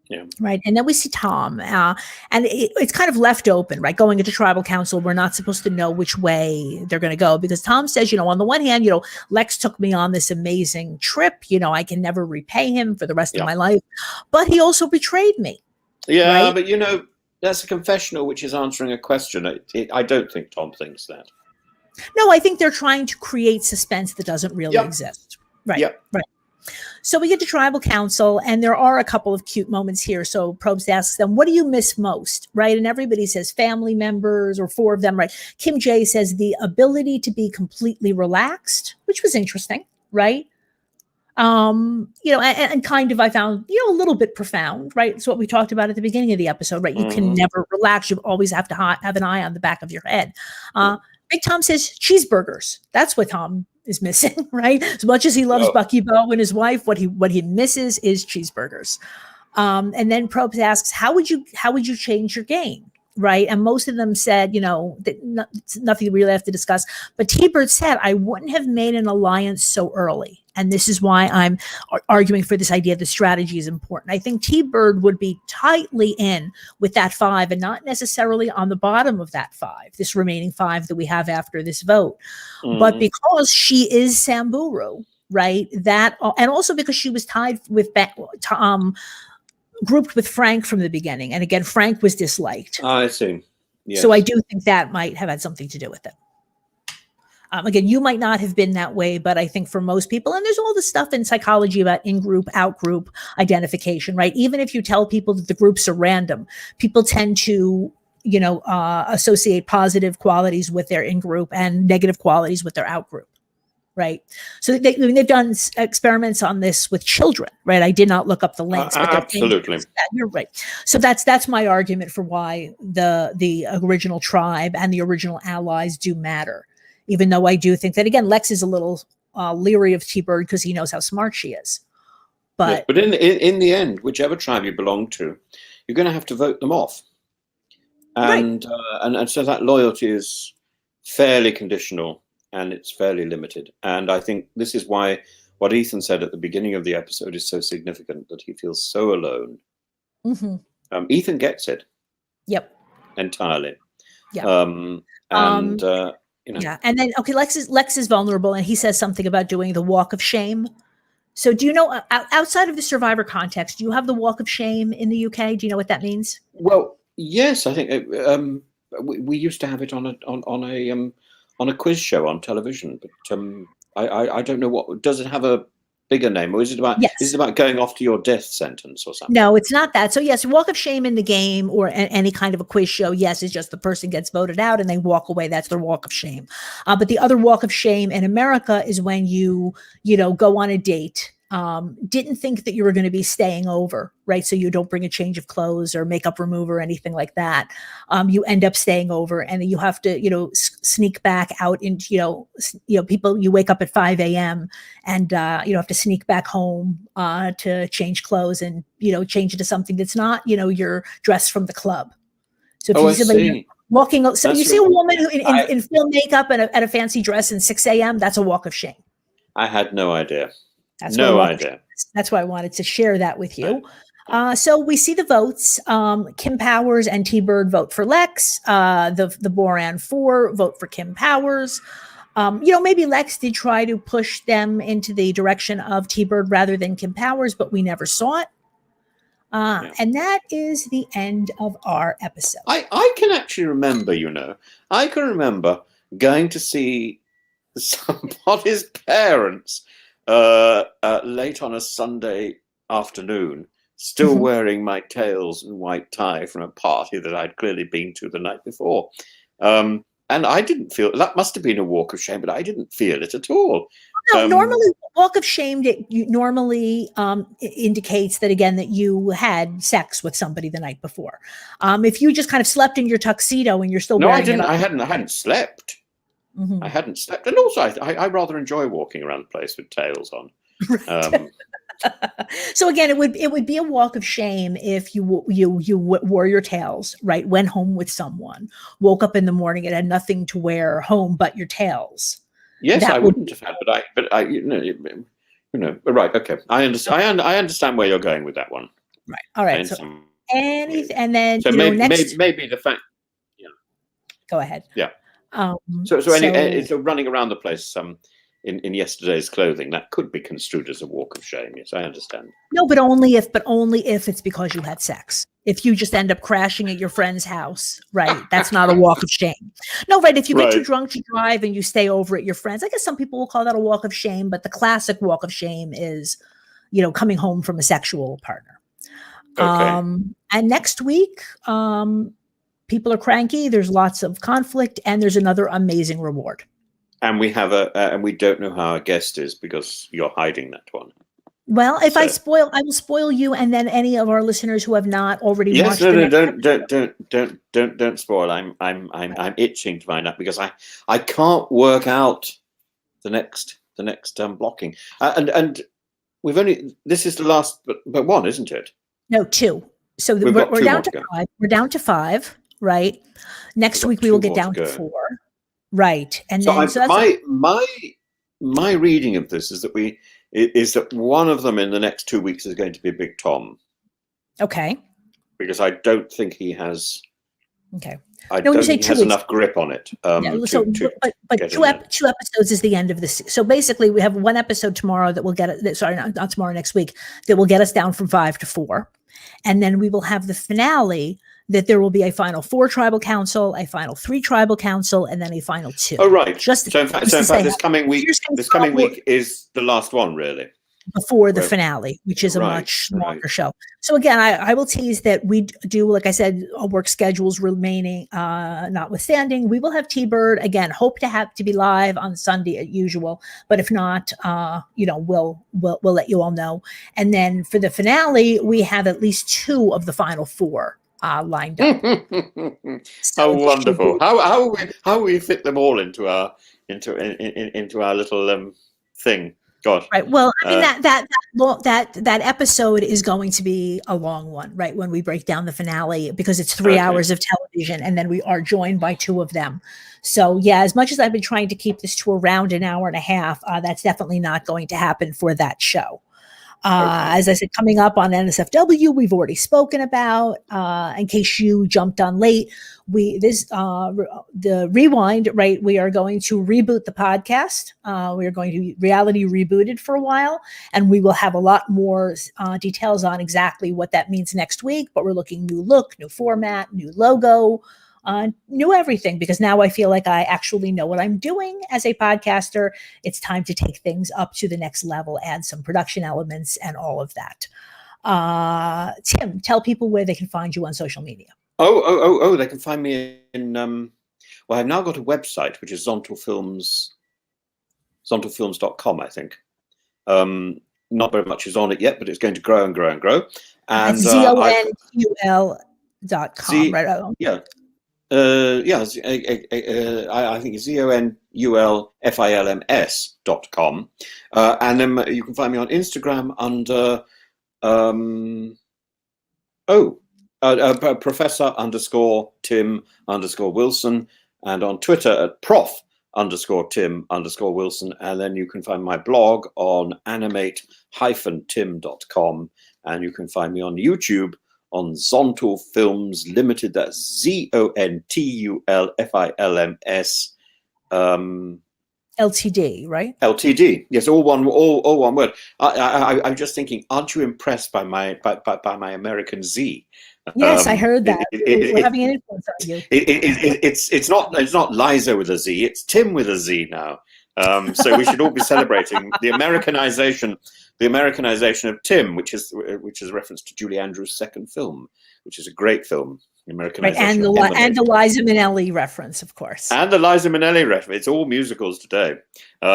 Yeah. Right. And then we see Tom and it's kind of left open. Right. Going into tribal council, we're not supposed to know which way they're going to go because Tom says, you know, on the one hand, you know, Lex took me on this amazing trip. You know, I can never repay him for the rest of my life. But he also betrayed me. Yeah. Right? But, you know, that's a confessional which is answering a question. I don't think Tom thinks that. No, I think they're trying to create suspense that doesn't really exist. Right. Yep. Right. So we get to tribal council and there are a couple of cute moments here. So Probst asks them, what do you miss most? Right. And everybody says family members or 4 of them. Right. Kim J says the ability to be completely relaxed, which was interesting. Right. You know, and kind of, I found, you know, a little bit profound, right? It's what we talked about at the beginning of the episode, right? You can never relax. You always have to have an eye on the back of your head. Big Tom says cheeseburgers. That's what Tom is missing, right? As much as he loves Bucky Bowe and his wife, what he misses is cheeseburgers. And then Probst asks, how would you change your game? Right. And most of them said, you know, that nothing we really have to discuss. But T-Bird said, I wouldn't have made an alliance so early. And this is why I'm arguing for this idea that strategy is important. I think T-Bird would be tightly in with that 5 and not necessarily on the bottom of that 5, this remaining 5 that we have after this vote. But because she is Samburu, right, that, and also because she was tied with grouped with Frank from the beginning. And again, Frank was disliked. I see. Yes. So I do think that might have had something to do with it. Again, you might not have been that way, but I think for most people, and there's all the stuff in psychology about in-group, out-group identification, right? Even if you tell people that the groups are random, people tend to, you know, associate positive qualities with their in-group and negative qualities with their out-group. Right. So they've done experiments on this with children. Right. I did not look up the links. But absolutely. You're right. So that's my argument for why the original tribe and the original allies do matter, even though I do think that, again, Lex is a little leery of T-Bird because he knows how smart she is. But in the end, whichever tribe you belong to, you're going to have to vote them off. And so that loyalty is fairly conditional. And it's fairly limited. And I think this is why what Ethan said at the beginning of the episode is so significant, that he feels so alone. Ethan gets it. Yep. Entirely. Yeah. You know. Yeah. And then, okay, Lex is vulnerable and he says something about doing the walk of shame. So do you know, outside of the Survivor context, do you have the walk of shame in the UK? Do you know what that means? Well, yes, I think we used to have it on a quiz show on television, but I don't know what. Does it have a bigger name, or is it about? Yes. Is it about going off to your death sentence or something? No, it's not that. So yes, walk of shame in the game or any kind of a quiz show. Yes, it's just the person gets voted out and they walk away. That's their walk of shame. But the other walk of shame in America is when you go on a date didn't think that you were going to be staying over, right? So you don't bring a change of clothes or makeup remover or anything like that. You end up staying over, and you have to, sneak back out into, people, you wake up at 5 a.m. and, have to sneak back home to change clothes and, change into something that's not, your dress from the club. So if Oh, you I see somebody see. walking, so That's you see a right. woman who in full makeup and at a fancy dress and 6 a.m., that's a walk of shame. I had no idea. That's No idea. That's why I wanted to share that with you. So we see the votes. Kim Powers and T-Bird vote for Lex. The Boran 4 vote for Kim Powers. Maybe Lex did try to push them into the direction of T-Bird rather than Kim Powers, but we never saw it. And that is the end of our episode. I can actually remember, I can remember going to see somebody's parents late on a Sunday afternoon, still wearing my tails and white tie from a party that I'd clearly been to the night before. And I didn't feel, that must have been a walk of shame, but I didn't feel it at all. No, normally walk of shame normally indicates that, again, that you had sex with somebody the night before. If you just kind of slept in your tuxedo and you're still wearing it. I hadn't slept. I hadn't slept, and also I rather enjoy walking around the place with tails on. So again, it would be a walk of shame if you wore your tails, right? Went home with someone, woke up in the morning and had nothing to wear home but your tails. Yes, I wouldn't have had, but I right? Okay, I understand. I understand where you're going with that one. Right. All right. So and then so maybe the fact. Yeah. Go ahead. Yeah. So running around the place in yesterday's clothing, that could be construed as a walk of shame. Yes, I understand. No, but only if it's because you had sex. If you just end up crashing at your friend's house, right? That's not a walk of shame. No, right. If you get too drunk to drive and you stay over at your friend's, I guess some people will call that a walk of shame, but the classic walk of shame is, coming home from a sexual partner. Okay. And next week, people are cranky. There's lots of conflict, and there's another amazing reward. And we have and we don't know how our guest is because you're hiding that one. Well, if I will spoil you, and then any of our listeners who have not already watched. Don't spoil. I'm itching to find out because I can't work out the next blocking. And we've this is the last but one, isn't it? No, 2. So we're down to 5. We're down to 5. Right. Next week we will get down to 4. Right. And then my reading of this is that one of them in the next 2 weeks is going to be Big Tom. Okay. Because I don't think he has. Okay. I don't think he has enough grip on it. But 2 episodes is the end of this. So basically, we have one episode tomorrow that will get it. Sorry, not tomorrow. Next week that will get us down from 5 to 4, and then we will have the finale. That there will be a final 4 tribal council, a final 3 tribal council, and then a final 2. Oh, right. So in fact, this coming week is the last one, really. Before the finale, which is a much longer show. So again, I will tease that we do, like I said, work schedules remaining notwithstanding. We will have T-Bird again. Hope to be live on Sunday as usual, but if not, we'll let you all know. And then for the finale, we have at least 2 of the final 4. Lined up. How wonderful! How we fit them all into our little thing? God. Right. Well, I mean that episode is going to be a long one, right? When we break down the finale, because it's 3 hours of television, and then we are joined by 2 of them. So yeah, as much as I've been trying to keep this to around an hour and a half, that's definitely not going to happen for that show. As I said, coming up on NSFW, we've already spoken about. In case you jumped on late, the rewind, right? We are going to reboot the podcast. We are going to be reality rebooted for a while, and we will have a lot more details on exactly what that means next week. But we're looking new look, new format, new logo. New everything, because now I feel like I actually know what I'm doing as a podcaster. It's time to take things up to the next level, add some production elements and all of that. Tim, tell people where they can find you on social media. They can find me in well, I've now got a website which is zontofilms.com, I think. not very much is on it yet, but it's going to grow and grow and grow. And It's zontul.com, right? yeah. I think it's zonulfilms.com. And then you can find me on Instagram under Professor_Tim_Wilson, and on Twitter at Prof_Tim_Wilson. And then you can find my blog on animate-tim.com. And you can find me on YouTube on Zontul Films Limited. That's ZONTULFILMS. LTD, right? LTD. Yes, all one word. I'm just thinking, aren't you impressed by my American Z? Yes, I heard that. We're having an influence on you. It's not Liza with a Z. It's Tim with a Z now. So we should all be celebrating the Americanization of Tim, which is a reference to Julie Andrews' second film, which is a great film. Right, and the Liza Minnelli reference, of course. And the Liza Minnelli reference. It's all musicals today. Do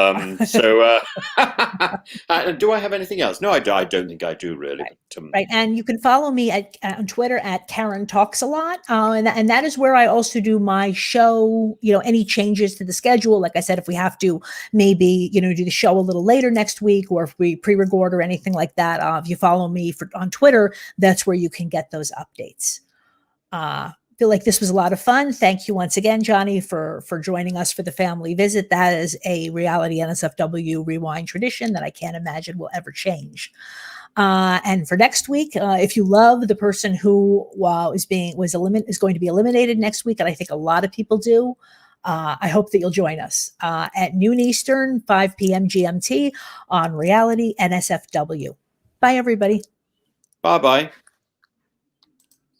I have anything else? No, I don't think I do, really. Right. Right. And you can follow me on Twitter at Karen Talks a Lot. And that is where I also do my show, any changes to the schedule. Like I said, if we have to maybe, do the show a little later next week, or if we pre-record or anything like that, if you follow me on Twitter, that's where you can get those updates. Feel like this was a lot of fun. Thank you once again, Jonny, for joining us for the family visit. That is a Reality NSFW rewind tradition that I can't imagine will ever change. And for next week, if you love the person who is going to be eliminated next week, and I think a lot of people do, I hope that you'll join us at noon Eastern, 5 p.m. GMT on Reality NSFW. Bye, everybody. Bye-bye.